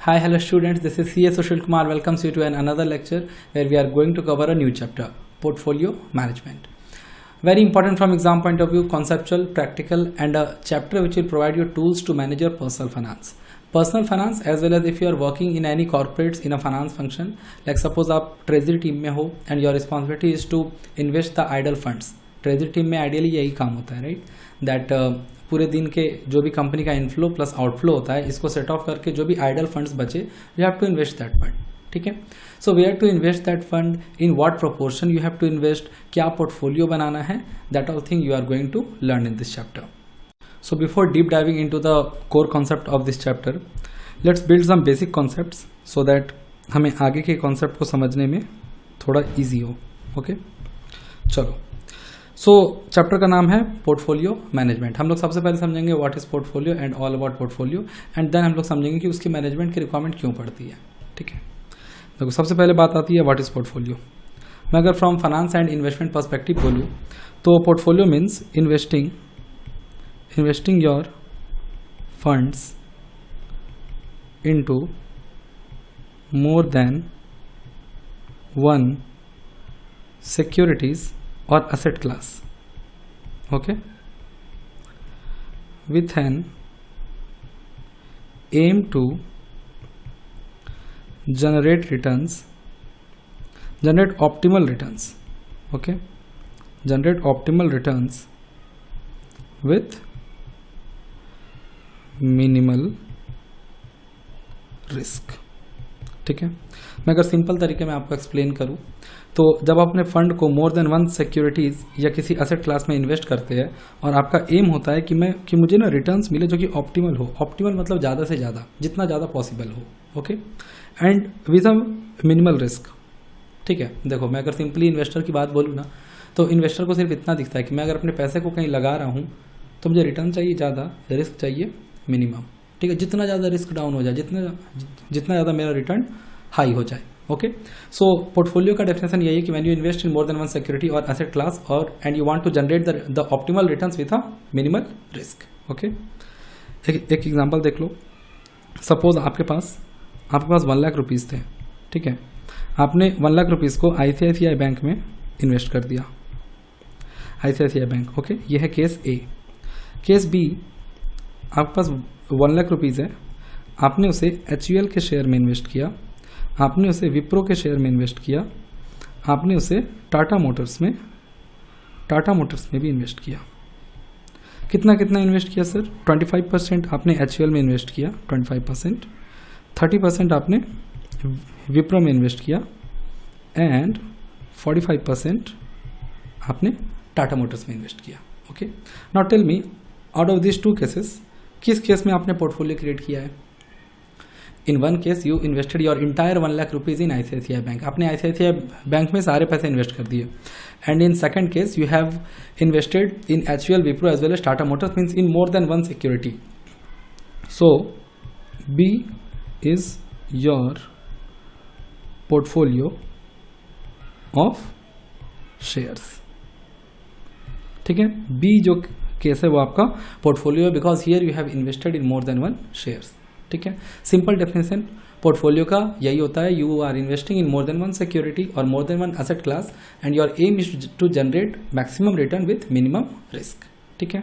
Hi, hello students, this is C.A. Sushil Kumar welcomes you to another lecture where we are going to cover a new chapter, Portfolio Management. Very important from exam point of view, conceptual, practical and a chapter which will provide you tools to manage your personal finance. Personal finance as well as if you are working in any corporates in a finance function, like suppose आप treasury team में हो and your responsibility is to invest the idle funds. Treasury team में ideally यही काम होता है, right? That पूरे दिन के जो भी कंपनी का इनफ्लो प्लस आउटफ्लो होता है इसको सेट ऑफ करके जो भी आइडल फंड्स बचे you have to invest that fund. ठीक है, so we have to invest that fund in what proportion you have to invest, क्या पोर्टफोलियो बनाना है, that all thing you are going to learn in this chapter. So before deep diving into the core concept of this chapter, let's build some basic concepts so that हमें आगे के concept को समझने में थोड़ा easy हो. Okay, चलो. सो chapter का नाम है पोर्टफोलियो मैनेजमेंट. हम लोग सबसे पहले समझेंगे what is portfolio and all about portfolio and then हम लोग समझेंगे कि उसकी मैनेजमेंट की रिक्वायरमेंट क्यों पड़ती है. ठीक है, देखो सबसे पहले बात आती है व्हाट इज पोर्टफोलियो. मैं अगर from finance and investment perspective बोलूँ तो portfolio means investing your funds into more than one securities or asset class, okay, with an aim to generate optimal returns, okay, generate optimal returns with minimal risk. ठीक है, मैं अगर simple तरीके में आपको explain करूं तो जब आप अपने फंड को मोर देन वन सिक्योरिटीज़ या किसी एसेट क्लास में इन्वेस्ट करते हैं और आपका एम होता है कि मुझे ना रिटर्न्स मिले जो कि ऑप्टिमल हो. ऑप्टिमल मतलब ज़्यादा से ज़्यादा, जितना ज़्यादा पॉसिबल हो. Okay, and with a minimal risk. ठीक है, देखो मैं अगर सिंपली इन्वेस्टर की बात बोलूँ ना तो इन्वेस्टर को सिर्फ इतना दिखता है कि मैं अगर अपने पैसे को कहीं लगा रहा हूँ तो मुझे रिटर्न चाहिए ज़्यादा, रिस्क चाहिए मिनिमम. ठीक है, जितना ज़्यादा रिस्क डाउन हो जाए, जितना ज़्यादा मेरा रिटर्न हाई हो जाए. ओके, सो पोर्टफोलियो का डेफिनेशन यही है कि when you invest in more than one security और एसेट क्लास और and you want to generate the optimal returns with a minimal risk. Okay, एक एग्जांपल देख लो. सपोज आपके पास 1 लाख रुपीज़ थे. ठीक है, आपने 1 लाख रुपीज़ को ICICI बैंक में इन्वेस्ट कर दिया. ICICI bank. ओके, ये है केस ए. केस बी, आपके पास 1 लाख रुपीज़ है, आपने उसे HUL के शेयर में इन्वेस्ट किया, आपने उसे विप्रो के शेयर में इन्वेस्ट किया, आपने उसे टाटा मोटर्स में भी इन्वेस्ट किया. कितना इन्वेस्ट किया सर? 25% आपने HUL में इन्वेस्ट किया, 25%, 30% आपने विप्रो में इन्वेस्ट किया एंड 45% आपने टाटा मोटर्स में इन्वेस्ट किया. Okay, now tell me out of this 2 cases किस केस में आपने पोर्टफोलियो क्रिएट किया है? In one case you invested your entire 1 lakh rupees in ICICI bank. आपने ICICI बैंक में सारे पैसे इन्वेस्ट कर दिए. And in second case you have invested in HUL, Wipro as well as Tata Motors, means in more than one security. So B is your portfolio of shares. ठीक है, B जो case है वो आपका पोर्टफोलियो है because here you have invested in more than one shares. ठीक है, simple definition portfolio का यही होता है. You are investing in more than one security और more than one asset class and your aim is to generate maximum return with minimum risk. ठीक है,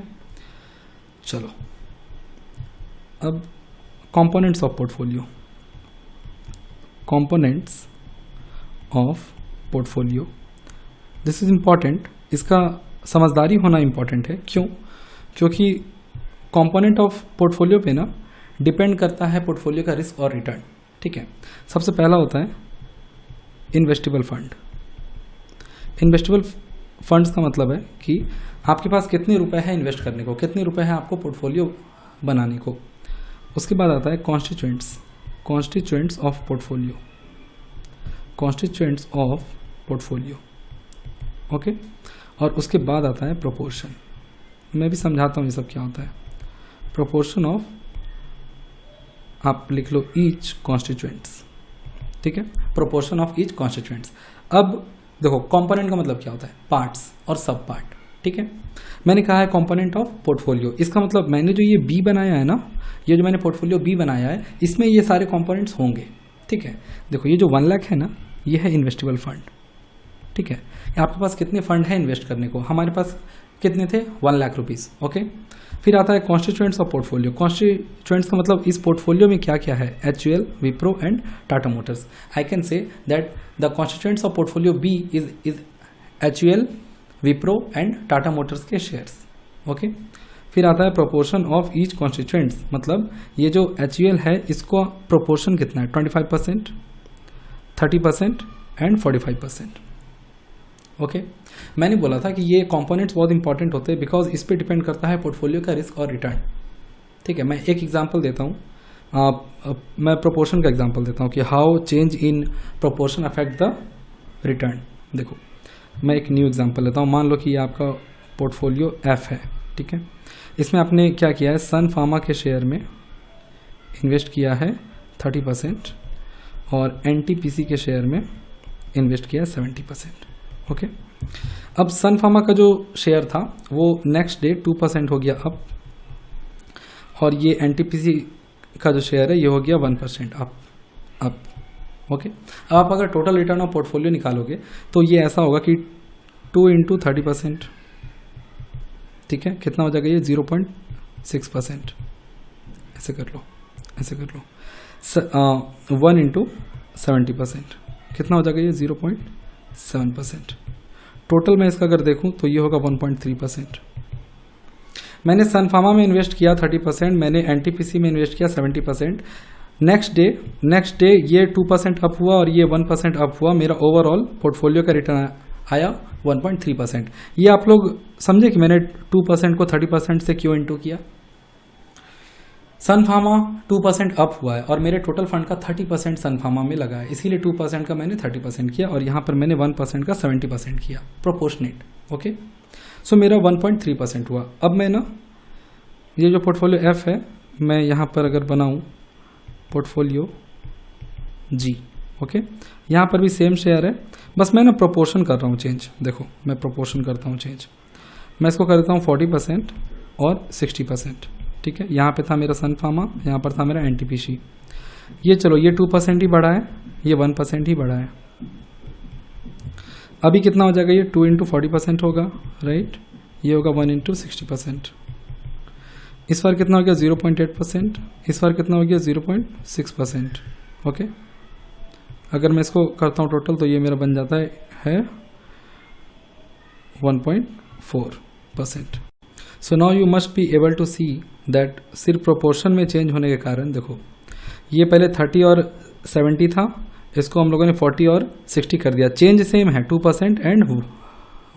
चलो अब components of portfolio. Components of portfolio, this is important. इसका समझदारी होना important है. क्यों? क्योंकि कंपोनेंट ऑफ पोर्टफोलियो पे ना डिपेंड करता है पोर्टफोलियो का रिस्क और रिटर्न. ठीक है, सबसे पहला होता है इन्वेस्टेबल फंड. इन्वेस्टेबल फंड्स का मतलब है कि आपके पास कितने रुपए हैं इन्वेस्ट करने को, कितने रुपए हैं आपको पोर्टफोलियो बनाने को. उसके बाद आता है कॉन्स्टिट्यूएंट्स ऑफ पोर्टफोलियो. ओके, और उसके बाद आता है प्रोपोर्शन. मैं भी समझाता हूँ ये सब क्या होता है. प्रोपोर्शन ऑफ, आप लिख लो ईच कॉन्स्टिट्यूएंट्स. ठीक है, प्रोपोर्शन ऑफ ईच कॉन्स्टिट्यूएंट्स. अब देखो कंपोनेंट का मतलब क्या होता है? पार्ट्स और सब पार्ट. ठीक है। मैंने कहा है कंपोनेंट ऑफ पोर्टफोलियो, इसका मतलब मैंने जो ये बी बनाया है ना, ये जो मैंने पोर्टफोलियो बी बनाया है, इसमें ये सारे कंपोनेंट्स होंगे। ठीक है, देखो ये जो 1 लाख है ना, ये है इन्वेस्टेबल फंड। ठीक है, आपके पास कितने फंड है इन्वेस्ट करने को? हमारे पास कितने थे? 1 लाख रुपीज़। ओके, फिर आता है कॉन्स्टिट्यूएंट्स ऑफ पोर्टफोलियो। कॉन्स्टिट्यूएंट्स का मतलब इस पोर्टफोलियो में क्या क्या है? HUL, Wipro and Tata Motors. I can say that the constituents of portfolio B is HUL, Wipro and Tata Motors के शेयर्स। ओके, फिर आता है प्रोपोर्शन ऑफ ईच कॉन्स्टिट्यूएंट्स, मतलब ये जो HUL है इसको प्रोपोर्शन कितना है? 25%, 30% एंड 45%। ओके, मैंने बोला था कि ये कंपोनेंट्स बहुत इंपॉर्टेंट होते हैं बिकॉज इस पे डिपेंड करता है पोर्टफोलियो का रिस्क और रिटर्न। ठीक है, मैं एक एग्जांपल देता हूँ, मैं प्रोपोर्शन का एग्जांपल देता हूँ कि how change in proportion affect the return. देखो मैं एक न्यू एग्जांपल लेता हूँ, मान लो कि ये आपका पोर्टफोलियो F है। ठीक है, इसमें आपने क्या किया है? सन फार्मा के शेयर में इन्वेस्ट किया है 30% और NTPC के शेयर में इन्वेस्ट किया है 70%। ओके, अब सन फार्मा का जो शेयर था वो नेक्स्ट डे 2% हो गया अप, और ये NTPC का जो शेयर है ये हो गया 1% अप। ओके, अब आप अगर टोटल रिटर्न ऑफ पोर्टफोलियो निकालोगे तो ये ऐसा होगा कि 2 × 30%। ठीक है, कितना हो जाएगा ये? 0.6%। ऐसे कर लो, ऐसे कर लो। 1 × 70% कितना हो जाएगा ये? 0.7%। टोटल मैं इसका अगर देखूं तो ये होगा 1.3%। मैंने सन फार्मा में इन्वेस्ट किया 30%, मैंने NTPC में इन्वेस्ट किया 70%। नेक्स्ट डे ये 2% अप हुआ और ये 1% अप हुआ, मेरा ओवरऑल पोर्टफोलियो का रिटर्न आया 1.3%। ये आप लोग समझे कि मैंने 2% को 30% से क्यों इंटू किया? सन फार्मा 2% अप हुआ है और मेरे टोटल फंड का 30% सन फार्मा में लगा है, इसीलिए 2% का मैंने 30% किया और यहाँ पर मैंने 1% का 70% किया, प्रोपोर्शनेट। ओके, सो मेरा 1.3% हुआ। अब मैं ना ये जो पोर्टफोलियो F है, मैं यहाँ पर अगर बनाऊँ पोर्टफोलियो G, ओके, यहाँ पर भी सेम शेयर है, बस मैं ना प्रोपोर्शन कर रहा हूँ चेंज। देखो मैं प्रोपोर्शन करता हूँ चेंज, मैं इसको कर देता हूँ 40% और 60%। ठीक है, यहाँ पे था मेरा सन फार्मा, यहाँ पर था मेरा NTPC। ये चलो ये 2% ही बढ़ा है, ये 1% ही बढ़ा है। अभी कितना हो जाएगा? ये 2 × 40% होगा, राइट? ये होगा 1 × 60%। इस बार कितना हो गया? 0.8%। इस बार कितना हो गया? 0.6%। ओके, अगर मैं इसको करता हूँ टोटल तो ये मेरा बन जाता है 1.4%। So now you must be able to see that सिर्फ प्रोपोर्शन में चेंज होने के कारण, देखो ये पहले 30 और 70 था, इसको हम लोगों ने 40 और 60 कर दिया। चेंज सेम है 2% एंड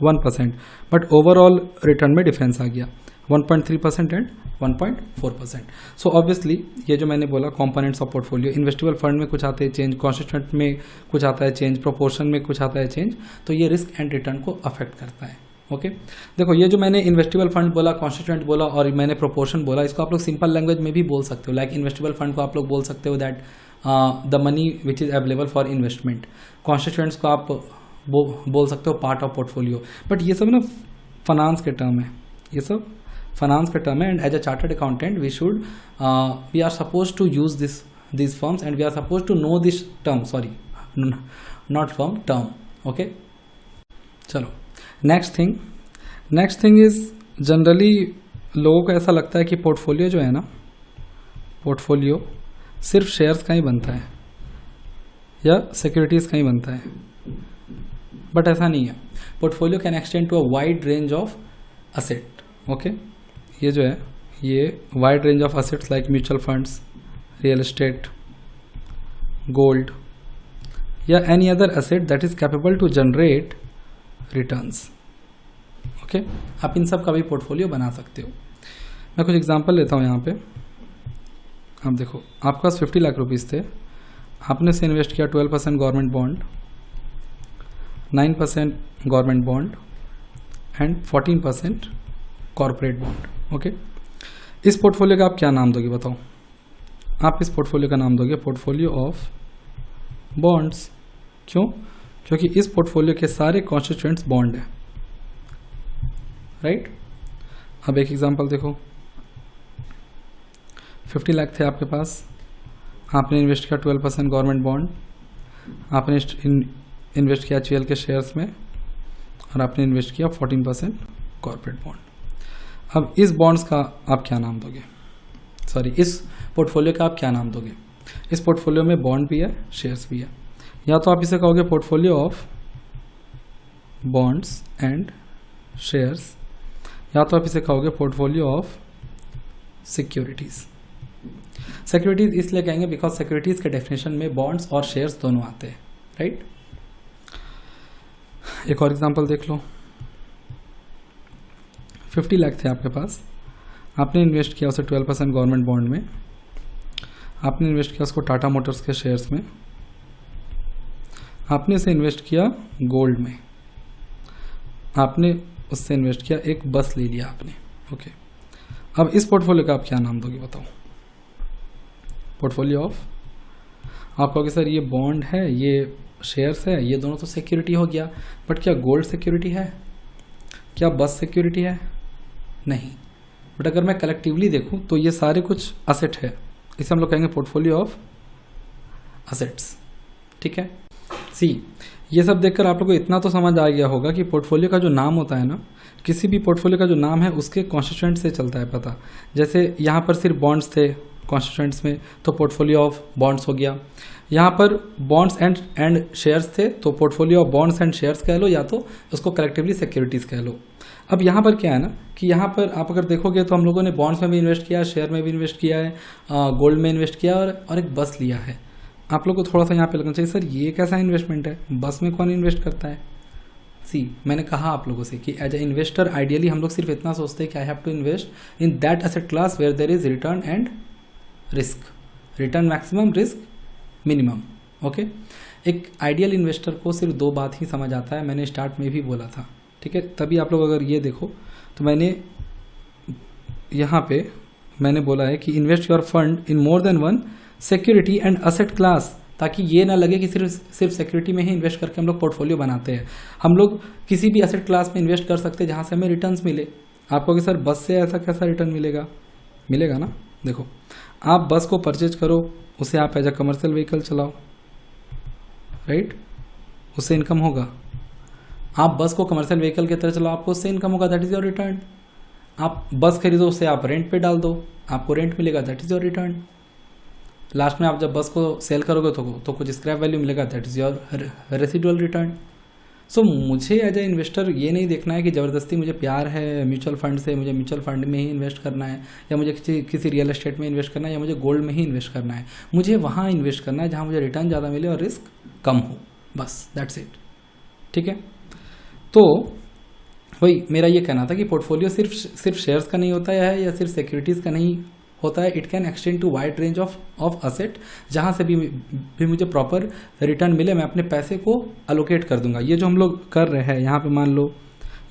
1%, बट ओवरऑल रिटर्न में डिफरेंस आ गया 1.3% एंड 1.4%। सो ऑब्वियसली ये जो मैंने बोला components of portfolio, investable fund में कुछ आते हैं चेंज, कॉन्स्टिट्यूएंट में कुछ आता है चेंज, प्रोपोर्शन में कुछ आता है चेंज, तो ये रिस्क एंड रिटर्न को अफेक्ट करता है। ओके, देखो ये जो मैंने इन्वेस्टेबल फंड बोला, कॉन्स्टिट्यूएंट बोला और मैंने प्रोपोर्शन बोला, इसको आप लोग सिंपल लैंग्वेज में भी बोल सकते हो। लाइक इन्वेस्टेबल फंड को आप लोग बोल सकते हो that the money which is available for investment. Constituents को आप बोल सकते हो पार्ट ऑफ पोर्टफोलियो। बट ये सब ना फाइनेंस के टर्म है, ये सब फाइनेंस का टर्म है, and as a chartered accountant we are suppose to use this firms and we are suppose to know this term, sorry not firm, term. Okay, चलो नेक्स्ट थिंग इज जनरली लोगों को ऐसा लगता है कि portfolio जो है ना, पोर्टफोलियो सिर्फ शेयर्स का ही बनता है या सिक्योरिटीज़ का ही बनता है, बट ऐसा नहीं है। Portfolio can extend to a wide range of asset. Okay, ये जो है ये wide range of assets like mutual funds, real estate, gold या any other asset that is capable to generate returns. Okay, आप इन सब का भी पोर्टफोलियो बना सकते हो। मैं कुछ एग्जांपल लेता हूँ यहाँ पे। आप देखो आपके पास 50 लाख रुपीज़ थे, आपने से इन्वेस्ट किया 12% government bond, 9% government bond and 14% corporate bond. Okay, इस पोर्टफोलियो का आप क्या नाम दोगे बताओ? आप इस पोर्टफोलियो का नाम दोगे पोर्टफोलियो ऑफ बॉन्ड्स। क्यों? क्योंकि इस पोर्टफोलियो के सारे कॉन्स्टिट्यूएंट्स बॉन्ड है। राइट। अब एक एग्जांपल देखो, 50 लाख थे आपके पास, आपने इन्वेस्ट किया 12% गवर्नमेंट बॉन्ड, आपने इन्वेस्ट किया HUL के शेयर्स में, और आपने इन्वेस्ट किया 14% कॉर्पोरेट बॉन्ड। अब इस बॉन्ड्स का आप क्या नाम दोगे, सॉरी इस पोर्टफोलियो का आप क्या नाम दोगे? इस पोर्टफोलियो में बॉन्ड भी है, शेयर्स भी है। या तो आप इसे कहोगे portfolio of bonds and shares, या तो आप इसे कहोगे पोर्टफोलियो ऑफ सिक्योरिटीज। सिक्योरिटीज इसलिए कहेंगे बिकॉज सिक्योरिटीज के डेफिनेशन में बॉन्ड्स और शेयर्स दोनों आते हैं, राइट। एक और एग्जांपल देख लो, 50 लाख थे आपके पास, आपने इन्वेस्ट किया उसे 12% गवर्नमेंट बॉन्ड में, आपने इन्वेस्ट किया उसको टाटा मोटर्स के शेयर्स में, आपने इसे इन्वेस्ट किया गोल्ड में, आपने उससे इन्वेस्ट किया एक बस ले लिया आपने, ओके। अब इस पोर्टफोलियो का आप क्या नाम दोगे बताओ? पोर्टफोलियो ऑफ, आप कहोगे सर ये बॉन्ड है, ये शेयर्स है, ये दोनों तो सिक्योरिटी हो गया, बट क्या गोल्ड सिक्योरिटी है? क्या बस सिक्योरिटी है? नहीं। बट अगर मैं कलेक्टिवली देखूं तो ये सारे कुछ असेट है, इसे हम लोग कहेंगे पोर्टफोलियो ऑफ असेट्स, ठीक है। सी, ये सब देखकर आप लोग को इतना तो समझ आ गया होगा कि पोर्टफोलियो का जो नाम होता है ना, किसी भी पोर्टफोलियो का जो नाम है उसके कॉन्स्टिट्यूएंट से चलता है पता। जैसे यहाँ पर सिर्फ बॉन्ड्स थे कॉन्स्टिट्यूएंट्स में, तो पोर्टफोलियो ऑफ बॉन्ड्स हो गया। यहाँ पर बॉन्ड्स एंड शेयर्स थे, तो portfolio of bonds and shares कह लो, या तो उसको कलेक्टिवली सिक्योरिटीज कह लो। अब यहाँ पर क्या है ना कि यहाँ पर आप अगर देखोगे तो हम लोगों ने बॉन्ड्स में भी इन्वेस्ट किया, शेयर में भी इन्वेस्ट किया है, गोल्ड में इन्वेस्ट किया और एक बस लिया है। आप लोग को थोड़ा सा यहाँ पे लगना चाहिए सर ये कैसा इन्वेस्टमेंट है, बस में कौन इन्वेस्ट करता है? सी, मैंने कहा आप लोगों से कि एज ए इन्वेस्टर आइडियली हम लोग सिर्फ इतना सोचते हैं कि I have to invest in that asset class where there is return and risk, return maximum, risk minimum, okay. एक आइडियल इन्वेस्टर को सिर्फ दो बात ही समझ आता है, मैंने स्टार्ट में भी बोला था, ठीक है। तभी आप लोग अगर ये देखो तो मैंने यहाँ पे मैंने बोला है कि invest your fund in more than one security and asset class, ताकि ये ना लगे कि सिर्फ सिक्योरिटी में ही इन्वेस्ट करके हम लोग पोर्टफोलियो बनाते हैं। हम लोग किसी भी असेट क्लास में इन्वेस्ट कर सकते हैं जहाँ से हमें रिटर्न्स मिले। आपको कि सर बस से ऐसा कैसा रिटर्न मिलेगा? मिलेगा ना। देखो, आप बस को परचेज करो, उसे आप एज अ कमर्शियल व्हीकल चलाओ, राइट, उससे इनकम होगा। आप बस को कमर्शियल व्हीकल की तरह चलाओ, आपको उससे इनकम होगा, दैट इज योर रिटर्न। आप बस खरीदो, उसे आप रेंट पे डाल दो, आपको रेंट मिलेगा, that is your return. Last में आप जब बस को सेल करोगे तो कुछ स्क्रैप वैल्यू मिलेगा, that is your residual return. So मुझे एज ए इन्वेस्टर ये नहीं देखना है कि ज़बरदस्ती मुझे प्यार है म्यूचुअल फंड से, मुझे म्यूचुअल फंड में ही इन्वेस्ट करना है, या मुझे किसी रियल एस्टेट में इन्वेस्ट करना है, या मुझे गोल्ड में ही इन्वेस्ट करना है। मुझे वहाँ इन्वेस्ट करना है जहाँ मुझे रिटर्न ज़्यादा मिले और रिस्क कम हो, बस दैट्स इट, ठीक है। तो वही मेरा ये कहना था कि पोर्टफोलियो सिर्फ शेयर्स का नहीं होता है या सिर्फ सिक्योरिटीज़ का नहीं होता है, it can extend to wide range of asset, जहाँ से भी मुझे प्रॉपर रिटर्न मिले, मैं अपने पैसे को अलोकेट कर दूंगा। ये जो हम लोग कर रहे हैं यहाँ पे, मान लो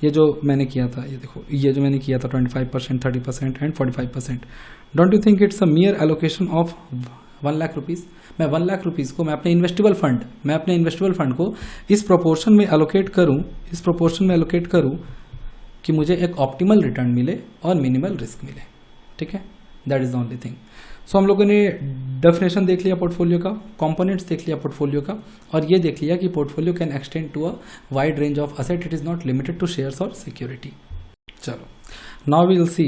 ये जो मैंने किया था, ये देखो ये जो मैंने किया था 25%, 30% and 45%, don't you think it's a मियर allocation of 1 lakh rupees? मैं 1 लाख रुपीज़ को मैं अपने इन्वेस्टेबल फंड को इस प्रोपोर्शन में एलोकेट करूँ कि मुझे एक ऑप्टिमल रिटर्न मिले और मिनिमल रिस्क मिले, ठीक है। That is the only thing. So हम लोगों ने डेफिनेशन देख लिया पोर्टफोलियो का, कंपोनेंट्स देख लिया पोर्टफोलियो का, और ये देख लिया कि portfolio can extend to a wide range of asset, it is not limited to shares और सिक्योरिटी। चलो, now we will see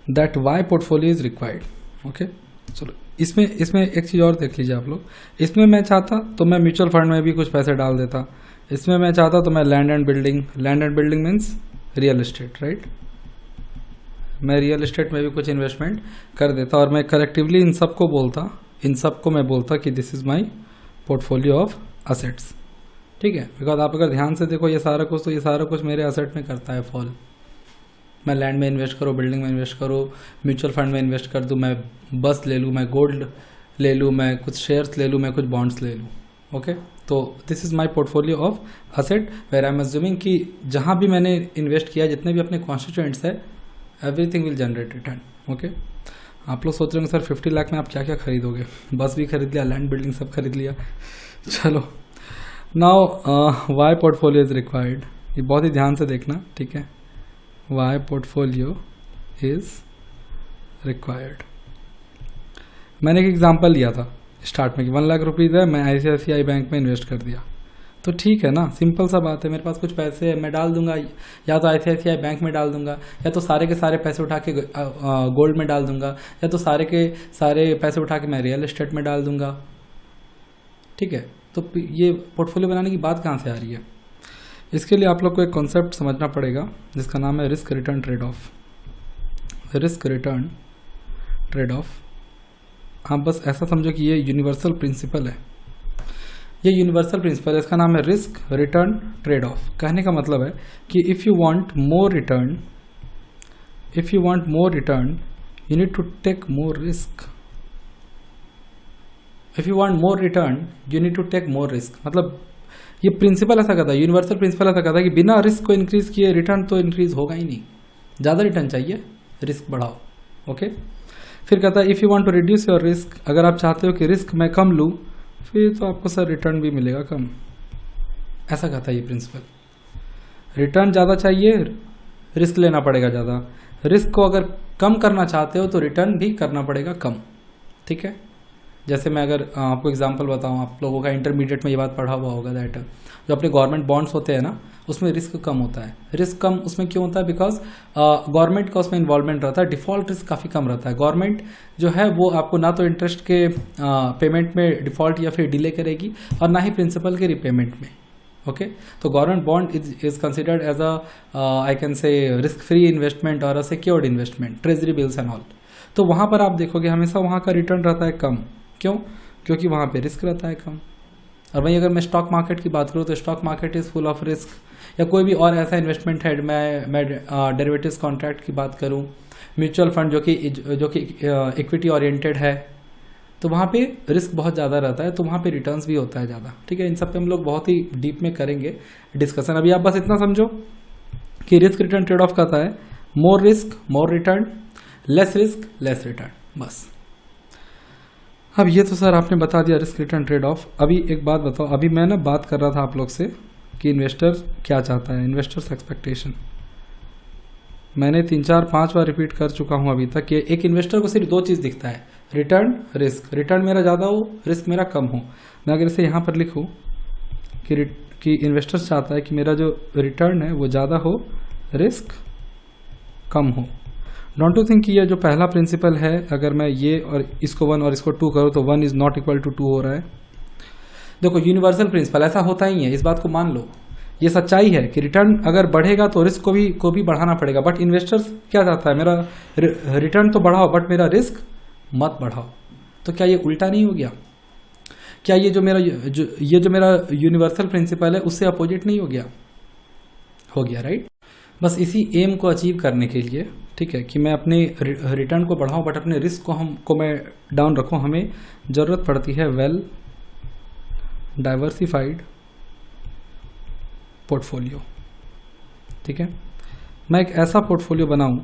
that why portfolio is required, okay. चलो, इसमें एक चीज़ और देख लीजिए आप लोग। इसमें मैं चाहता तो मैं म्यूचुअल फंड में भी कुछ पैसे डाल देता, इसमें मैं चाहता तो मैं land and building means real estate, right, मैं रियल एस्टेट में भी कुछ इन्वेस्टमेंट कर देता, और मैं कलेक्टिवली इन सबको मैं बोलता कि this is my portfolio of assets, ठीक है। बिकॉज आप अगर ध्यान से देखो ये सारा कुछ मेरे असेट में करता है फॉल। मैं लैंड में इन्वेस्ट करूँ, बिल्डिंग में इन्वेस्ट करूँ, म्यूचुअल फंड में इन्वेस्ट कर दूँ, मैं बस ले लूँ, मैं गोल्ड ले लूँ, मैं कुछ शेयर्स ले लूँ, मैं कुछ बॉन्ड्स ले लूँ, ओके। तो this is my portfolio of asset where I am assuming कि जहाँ भी मैंने इन्वेस्ट किया, जितने भी अपने कॉन्स्टिट्यूएंट्स है, everything will generate return, okay. आप लोग सोच रहे होंगे सर 50 लाख में आप क्या क्या खरीदोगे? बस भी खरीद लिया, लैंड बिल्डिंग सब खरीद लिया। चलो, now why portfolio is required, ये बहुत ही ध्यान से देखना, ठीक है। Why portfolio is required. मैंने एक एग्जांपल लिया था स्टार्ट में कि 1 लाख रुपीज़ है, मैं ICICI बैंक में इन्वेस्ट कर दिया, तो ठीक है ना, सिंपल सा बात है, मेरे पास कुछ पैसे है, मैं डाल दूंगा, या तो ICICI बैंक में डाल दूंगा, या तो सारे के सारे पैसे उठा के गोल्ड में डाल दूंगा, या तो सारे के सारे पैसे उठा के मैं रियल एस्टेट में डाल दूंगा। ठीक है, तो ये पोर्टफोलियो बनाने की बात कहाँ से आ रही है? इसके लिए आप लोग को एक कॉन्सेप्ट समझना पड़ेगा जिसका नाम है risk return trade of. Risk return trade of, आप बस ऐसा समझो कि ये यूनिवर्सल प्रिंसिपल है, ये यूनिवर्सल प्रिंसिपल है, इसका नाम है रिस्क रिटर्न ट्रेड ऑफ। कहने का मतलब है कि if you want more return, you need to take more risk. If you want more return you need to take more risk. मतलब ये प्रिंसिपल ऐसा कहता है, यूनिवर्सल प्रिंसिपल ऐसा कहता है कि बिना रिस्क को इंक्रीज किए रिटर्न तो इंक्रीज होगा ही नहीं। ज़्यादा रिटर्न चाहिए, रिस्क बढ़ाओ। ओके, फिर कहता है if you want to reduce your risk, अगर आप चाहते हो कि रिस्क मैं कम लूँ फिर तो आपको सर रिटर्न भी मिलेगा कम। ऐसा कहता है ये प्रिंसिपल। रिटर्न ज़्यादा चाहिए, रिस्क लेना पड़ेगा ज़्यादा। रिस्क को अगर कम करना चाहते हो तो रिटर्न भी करना पड़ेगा कम। ठीक है, जैसे मैं अगर आपको एग्जांपल बताऊं, आप लोगों का इंटरमीडिएट में ये बात पढ़ा हुआ होगा दैट जो अपने गवर्नमेंट बॉन्ड्स होते हैं ना, उसमें रिस्क कम होता है। रिस्क कम उसमें क्यों होता है? बिकॉज गवर्नमेंट का उसमें इन्वॉल्वमेंट रहता है, डिफॉल्ट रिस्क काफ़ी कम रहता है। गवर्नमेंट जो है वो आपको ना तो इंटरेस्ट के पेमेंट में डिफॉल्ट या फिर डिले करेगी और ना ही प्रिंसिपल के रिपेमेंट में। ओके, तो government bond is considered as a I can say risk free investment और a secured investment, treasury bills and all. तो वहाँ पर आप देखोगे हमेशा वहाँ का रिटर्न रहता है कम। क्यों? क्योंकि वहाँ पे रिस्क रहता है कम। और वहीं अगर मैं स्टॉक मार्केट की बात करूँ तो stock market is full of risk, या कोई भी और ऐसा इन्वेस्टमेंट है, मैं डेरिवेटिव्स कॉन्ट्रैक्ट की बात करूँ, म्यूचुअल फंड जो कि इक्विटी ओरिएंटेड है, तो वहाँ पे रिस्क बहुत ज़्यादा रहता है, तो वहाँ पे रिटर्न्स भी होता है ज़्यादा। ठीक है, इन सब पे हम लोग बहुत ही डीप में करेंगे डिस्कशन। अभी आप बस इतना समझो कि रिस्क रिटर्न ट्रेड ऑफ कहता है more risk more return, less risk less return, बस। अब ये तो सर आपने बता दिया रिस्क रिटर्न ट्रेड ऑफ। अभी एक बात बताओ, अभी मैं ना बात कर रहा था आप लोग से कि इन्वेस्टर क्या चाहता है, इन्वेस्टर्स एक्सपेक्टेशन। मैंने 3-4-5 बार रिपीट कर चुका हूँ अभी तक कि एक इन्वेस्टर को सिर्फ 2 चीज़ दिखता है, रिटर्न रिस्क। रिटर्न मेरा ज़्यादा हो, रिस्क मेरा कम हो। मैं अगर इसे यहाँ पर लिखूँ कि इन्वेस्टर चाहता है कि मेरा जो रिटर्न है वो ज़्यादा हो, रिस्क कम हो। डोंट टू थिंक कि ये जो पहला प्रिंसिपल है, अगर मैं ये और इसको 1 और इसको 2 करूँ तो 1 इज़ नॉट इक्वल टू 2 हो रहा है। देखो यूनिवर्सल प्रिंसिपल ऐसा होता ही है, इस बात को मान लो। ये सच्चाई है कि रिटर्न अगर बढ़ेगा तो रिस्क को भी बढ़ाना पड़ेगा। बट इन्वेस्टर्स क्या चाहता है, मेरा रिटर्न तो बढ़ाओ बट मेरा रिस्क मत बढ़ाओ। तो क्या ये उल्टा नहीं हो गया? क्या ये जो मेरा यूनिवर्सल प्रिंसिपल है उससे अपोजिट नहीं हो गया? हो गया, राइट। बस इसी एम को अचीव करने के लिए, ठीक है, कि मैं अपने रिटर्न को बढ़ाऊं बट अपने रिस्क को मैं डाउन रखूं, हमें ज़रूरत पड़ती है वेल डाइवर्सिफाइड पोर्टफोलियो। ठीक है, मैं एक ऐसा पोर्टफोलियो बनाऊं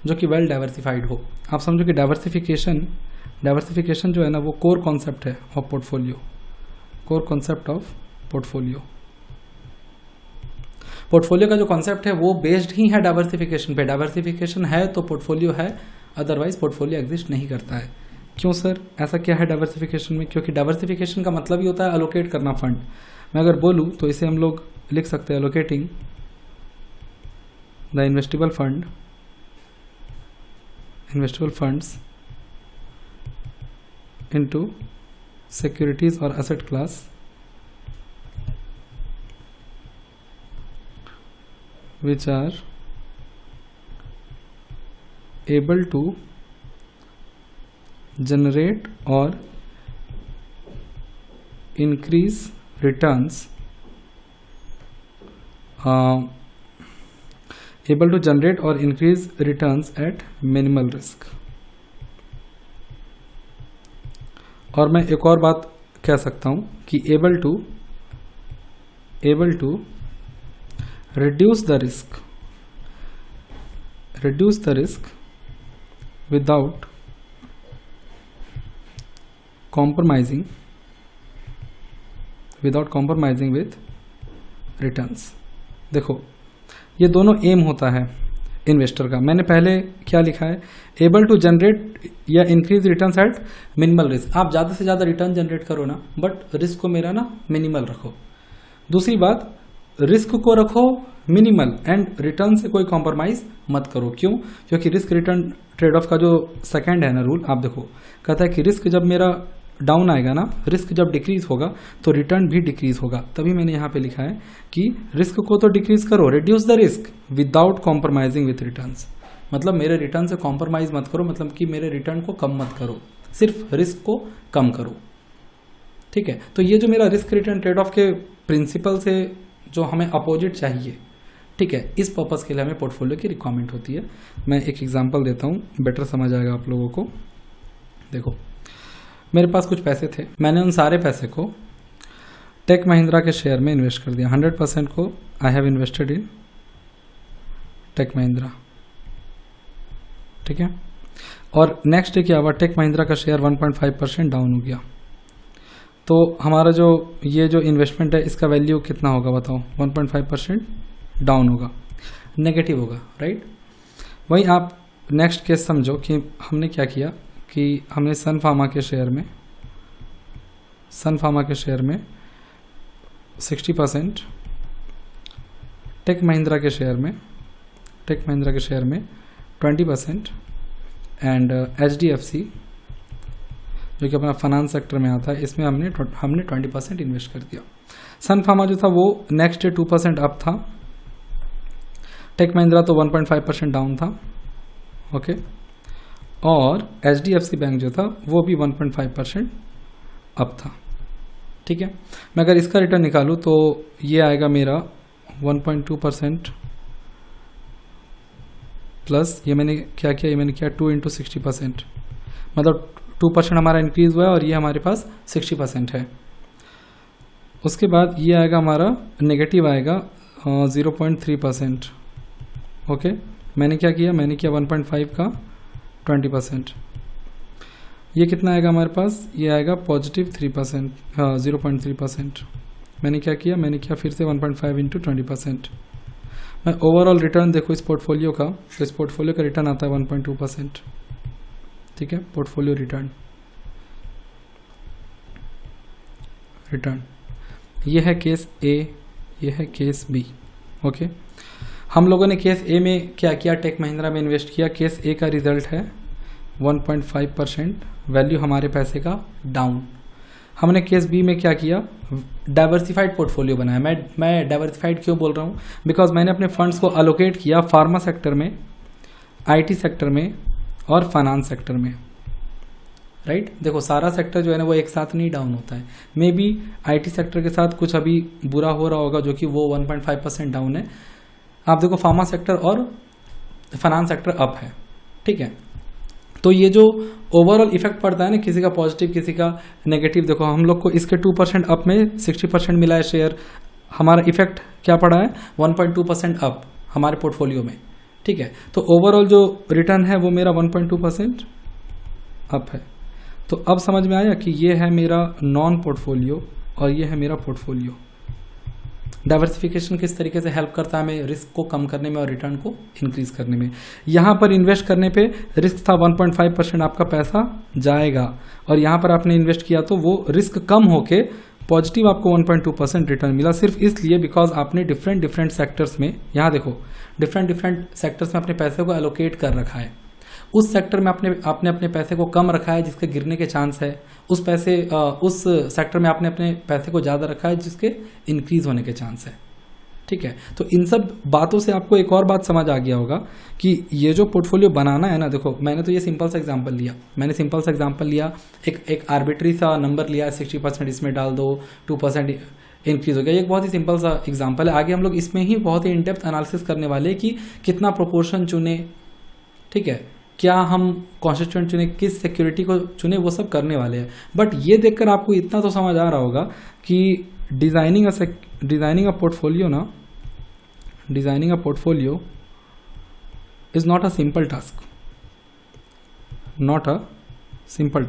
जो कि वेल डाइवर्सिफाइड हो। आप समझो कि डाइवर्सिफिकेशन जो है ना वो कोर कॉन्सेप्ट है of portfolio, core concept of portfolio. Portfolio का जो कॉन्सेप्ट है वो बेस्ड ही है डाइवर्सिफिकेशन पे। डाइवर्सिफिकेशन है तो पोर्टफोलियो है, अदरवाइज पोर्टफोलियो एग्जिस्ट नहीं करता है। क्यों सर, ऐसा क्या है डाइवर्सिफिकेशन में? क्योंकि डाइवर्सिफिकेशन का मतलब ही होता है अलोकेट करना फंड। मैं अगर बोलूँ तो इसे हम लोग लिख सकते हैं allocating the investable funds into securities और asset class which are able to generate or increase returns, able to generate or increase returns at minimal risk। और मैं एक और बात कह सकता हूँ कि able to reduce the risk without compromising with returns। देखो ये दोनों एम होता है, इन्वेस्टर का। मैंने पहले क्या लिखा है, एबल टू जनरेट या increase returns at minimal risk. आप ज़्यादा से ज़्यादा रिटर्न जनरेट करो ना, बट रिस्क को मेरा ना मिनिमल रखो। दूसरी बात, रिस्क को रखो मिनिमल एंड रिटर्न से कोई कॉम्प्रोमाइज मत करो। क्यों? क्योंकि रिस्क रिटर्न ट्रेड ऑफ का जो सेकंड है ना रूल, आप देखो कहता है कि रिस्क जब मेरा डाउन आएगा ना, रिस्क जब डिक्रीज होगा तो रिटर्न भी डिक्रीज होगा। तभी मैंने यहाँ पे लिखा है कि रिस्क को तो डिक्रीज करो, reduce the risk without compromising with returns. मतलब मेरे रिटर्न से कॉम्प्रोमाइज मत करो, मतलब कि मेरे रिटर्न को कम मत करो, सिर्फ रिस्क को कम करो। ठीक है, तो ये जो मेरा रिस्क रिटर्न ट्रेड ऑफ के प्रिंसिपल से जो हमें अपोजिट चाहिए, ठीक है, इस पर्पस के लिए हमें पोर्टफोलियो की रिक्वायरमेंट होती है। मैं एक एग्जांपल देता हूँ, बेटर समझ आएगा आप लोगों को। देखो, मेरे पास कुछ पैसे थे, मैंने उन सारे पैसे को टेक महिंद्रा के शेयर में इन्वेस्ट कर दिया। 100% को I have invested in tech Mahindra. ठीक है, और नेक्स्ट डे क्या हुआ, टेक महिंद्रा का शेयर 1.5% डाउन हो गया। तो हमारा जो ये जो इन्वेस्टमेंट है इसका वैल्यू कितना होगा बताओ? 1.5% डाउन होगा, नेगेटिव होगा, राइट। वहीं आप नेक्स्ट केस समझो कि हमने क्या किया कि हमने सन फार्मा के शेयर में 60%, टेक महिंद्रा के शेयर में 20% एंड HDFC जो कि अपना फाइनेंस सेक्टर में आता है, इसमें हमने 20% इन्वेस्ट कर दिया। सन फार्मा जो था वो नेक्स्ट डे 2% अप था, टेक महिंद्रा तो 1.5% डाउन था, ओके, और HDFC बैंक जो था वो भी 1.5% अप था। ठीक है, मैं अगर इसका रिटर्न निकालूं तो ये आएगा मेरा 1.2% प्लस ये मैंने क्या किया, ये मैंने किया 2 × 60%, मतलब 2% हमारा इंक्रीज हुआ है और ये हमारे पास 60% है। उसके बाद ये आएगा हमारा नेगेटिव आएगा 0.3%, ओके। मैंने क्या किया, मैंने किया 1.5 का 20%, ये कितना आएगा हमारे पास, ये आएगा पॉजिटिव 3%, 0.3%। मैंने क्या किया, मैंने किया फिर से 1.5 × 20%। मैं ओवरऑल रिटर्न देखो इस पोर्टफोलियो का, तो इस पोर्टफोलियो का रिटर्न आता है 1.2%। ठीक है, पोर्टफोलियो रिटर्न ये है केस ए, ये है केस बी, ओके। हम लोगों ने केस ए में क्या किया, टेक महिंद्रा में इन्वेस्ट किया। केस ए का रिजल्ट है 1.5% वैल्यू हमारे पैसे का डाउन। हमने केस बी में क्या किया, डाइवर्सिफाइड पोर्टफोलियो बनाया। मैं डाइवर्सिफाइड क्यों बोल रहा हूँ, बिकॉज मैंने अपने फंड्स को अलोकेट किया फार्मा सेक्टर में, IT सेक्टर में और फाइनेंस सेक्टर में, राइट। देखो सारा सेक्टर जो है ना वो एक साथ नहीं डाउन होता है, मे बी IT सेक्टर के साथ कुछ अभी बुरा हो रहा होगा जो कि वो 1.5% डाउन है। आप देखो फार्मा सेक्टर और फाइनेंस सेक्टर अप है, ठीक है। तो ये जो ओवरऑल इफेक्ट पड़ता है ना, किसी का पॉजिटिव किसी का नेगेटिव, देखो हम लोग को इसके 2% अप में 60% मिला है शेयर, हमारा इफेक्ट क्या पड़ा है 1.2% अप हमारे पोर्टफोलियो में, ठीक है। तो ओवरऑल जो रिटर्न है वो मेरा 1.2% अप है। तो अब समझ में आया कि ये है मेरा नॉन पोर्टफोलियो और ये है मेरा पोर्टफोलियो। डाइवर्सिफिकेशन किस तरीके से हेल्प करता है हमें रिस्क को कम करने में और रिटर्न को इंक्रीज करने में। यहाँ पर इन्वेस्ट करने पे रिस्क था 1.5% आपका पैसा जाएगा, और यहाँ पर आपने इन्वेस्ट किया तो वो रिस्क कम होके पॉजिटिव आपको 1.2% रिटर्न मिला, सिर्फ इसलिए बिकॉज आपने डिफरेंट सेक्टर्स में, यहाँ देखो डिफरेंट सेक्टर्स में अपने पैसे को एलोकेट कर रखा है। उस सेक्टर में आपने अपने पैसे को कम रखा है जिसके गिरने के चांस है, उस सेक्टर में आपने अपने पैसे को ज़्यादा रखा है जिसके इंक्रीज होने के चांस है, ठीक है। तो इन सब बातों से आपको एक और बात समझ आ गया होगा कि ये जो पोर्टफोलियो बनाना है ना, देखो मैंने तो ये सिंपल सा एग्जांपल लिया, एक आर्बिट्री सा नंबर लिया, 60% इसमें डाल दो, 2% इंक्रीज हो गया। ये एक बहुत ही सिंपल सा एग्जांपल है। आगे हम लोग इसमें ही बहुत ही इनडेप्थ एनालिसिस करने वाले हैं कि कितना प्रोपोर्शन चुने, ठीक है, क्या हम कॉन्स्टिट्यूएंट चुने, किस सिक्योरिटी को चुने, वो सब करने वाले हैं। बट ये देखकर आपको इतना तो समझ आ रहा होगा कि designing a portfolio is not a simple task, simple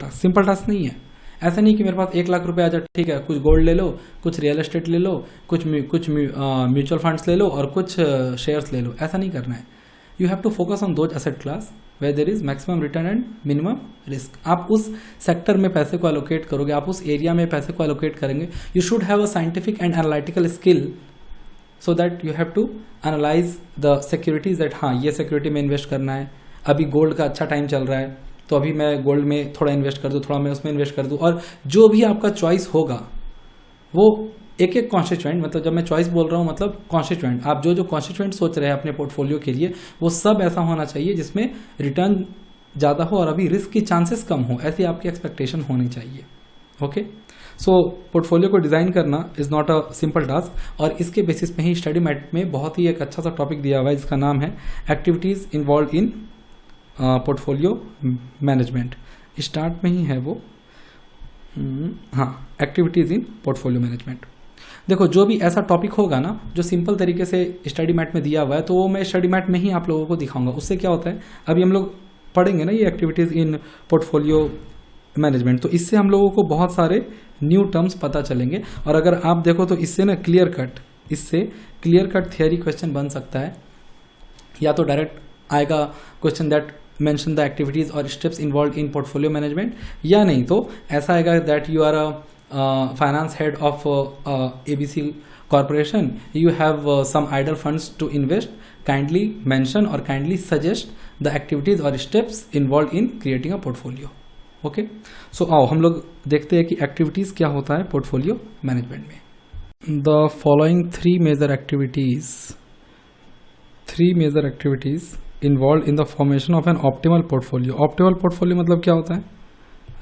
task नहीं है। ऐसा नहीं कि मेरे पास 1 लाख रुपए आ जाए, ठीक है, कुछ गोल्ड ले लो, कुछ रियल एस्टेट ले लो, कुछ म्यूचुअल फंड्स ले लो और कुछ शेयर्स ले लो, ऐसा नहीं करना है। You have to focus on those asset class where there is maximum return and minimum risk. आप उस सेक्टर में पैसे को एलोकेट करोगे, आप उस एरिया में पैसे को एलोकेट करेंगे। You should have a scientific and analytical skill so that you have to analyse the securities that हाँ ये सिक्योरिटी में इन्वेस्ट करना है, अभी गोल्ड का अच्छा टाइम चल रहा है तो अभी मैं गोल्ड में थोड़ा इन्वेस्ट कर दूँ, थोड़ा मैं उसमें इन्वेस्ट कर दूँ। और जो भी आपका चॉइस होगा वो एक एक कॉन्स्टिट्यूएंट, मतलब जब मैं चॉइस बोल रहा हूँ मतलब कॉन्स्टिट्यूएंट, आप जो जो कॉन्स्टिट्यूएंट सोच रहे हैं अपने पोर्टफोलियो के लिए वो सब ऐसा होना चाहिए जिसमें रिटर्न ज़्यादा हो और अभी रिस्क की चांसेस कम हो, ऐसी आपकी एक्सपेक्टेशन होनी चाहिए। ओके, सो पोर्टफोलियो को डिज़ाइन करना is not a simple task, और इसके बेसिस पे ही स्टडी मैट में बहुत ही एक अच्छा सा टॉपिक दिया हुआ है जिसका नाम है activities involve in portfolio management. Start में ही है वो, हाँ, एक्टिविटीज़ इन पोर्टफोलियो मैनेजमेंट। देखो जो भी ऐसा टॉपिक होगा ना जो सिंपल तरीके से स्टडी मैट में दिया हुआ है तो वो मैं स्टडी मैट में ही आप लोगों को दिखाऊंगा। उससे क्या होता है, अभी हम लोग पढ़ेंगे ना ये एक्टिविटीज़ इन पोर्टफोलियो मैनेजमेंट, तो इससे हम लोगों को बहुत सारे न्यू टर्म्स पता चलेंगे। और अगर आप देखो तो इससे ना क्लियर कट थियरी क्वेश्चन बन सकता है, या तो डायरेक्ट आएगा question that mention the activities और steps involve in portfolio management, या नहीं तो ऐसा आएगा that you are a finance head of ABC corporation, you have some idle funds to invest, kindly mention और काइंडली सजेस्ट द एक्टिविटीज और steps involve in creating a portfolio. Okay, so आओ हम लोग देखते हैं कि एक्टिविटीज क्या होता है पोर्टफोलियो मैनेजमेंट में। The following three major activities involve in the formation of an optimal portfolio. Optimal portfolio मतलब क्या होता है,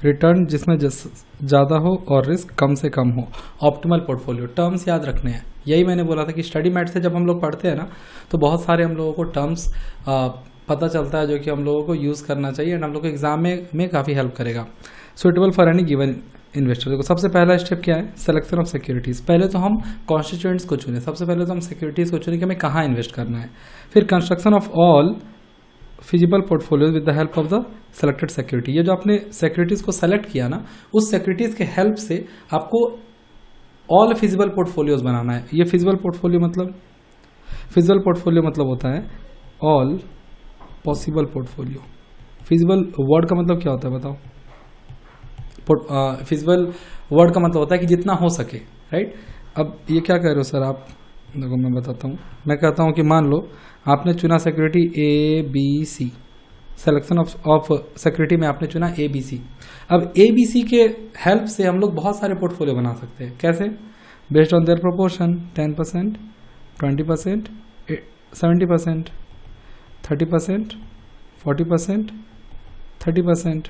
रिटर्न जिसमें ज़्यादा हो और रिस्क कम से कम हो। ऑप्टिमल पोर्टफोलियो टर्म्स याद रखने हैं, यही मैंने बोला था कि स्टडी मैट से जब हम लोग पढ़ते हैं ना तो बहुत सारे हम लोगों को टर्म्स पता चलता है जो कि हम लोगों को यूज़ करना चाहिए एंड हम लोग को एग्जाम में काफ़ी हेल्प करेगा। Suitable for any given investor. देखो सबसे पहला स्टेप क्या है, सिलेक्शन ऑफ सिक्योरिटीज़। पहले तो हम कॉन्स्टिट्यूएंट्स को चुने, सबसे पहले तो हम सिक्योरिटीज़ को चुने कि हमें कहाँ इन्वेस्ट करना है। फिर construction of all feasible portfolios with the help of the selected security. ये जो आपने सिक्योरिटीज़ को सेलेक्ट किया ना, उस सिक्योरिटीज़ के हेल्प से आपको ऑल फिजिबल पोर्टफोलियोज बनाना है। ये फिजिबल पोर्टफोलियो मतलब होता है all possible portfolio. Feasible word का मतलब क्या होता है बताओ? फिजिबल वर्ड का मतलब होता है कि जितना हो सके, राइट। अब ये क्या कह रहे हो सर आप? देखो मैं बताता हूँ, मैं कहता हूँ कि मान लो आपने चुना security ABC, selection of security में आपने चुना ABC। अब ABC के हेल्प से हम लोग बहुत सारे पोर्टफोलियो बना सकते हैं। कैसे? Based on their proportion, 10%, 20%, 70%, 30%, 40%, 30%,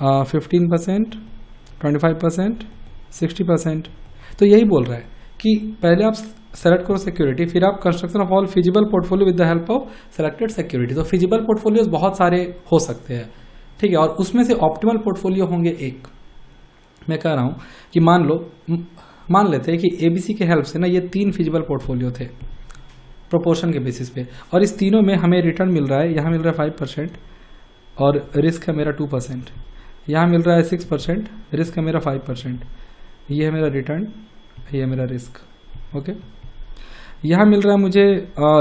15%, 25%, 60%। तो यही बोल रहा है कि पहले आप सेलेक्ट करो सिक्योरिटी, फिर आप construction of all feasible portfolio with the help of selected security. तो फिजिबल पोर्टफोलियोज बहुत सारे हो सकते हैं, ठीक है, और उसमें से ऑप्टिमल पोर्टफोलियो होंगे एक। मैं कह रहा हूं कि मान लेते हैं कि ABC के हेल्प से ना ये 3 फिजिबल पोर्टफोलियो थे प्रोपोर्शन के बेसिस पे, और इस तीनों में हमें रिटर्न मिल रहा है, यहाँ मिल रहा है 5% और रिस्क है मेरा 2%, यहाँ मिल रहा है 6%, रिस्क है मेरा 5%, ये है मेरा रिटर्न, ये है मेरा रिस्क। ओके, यहाँ मिल रहा है मुझे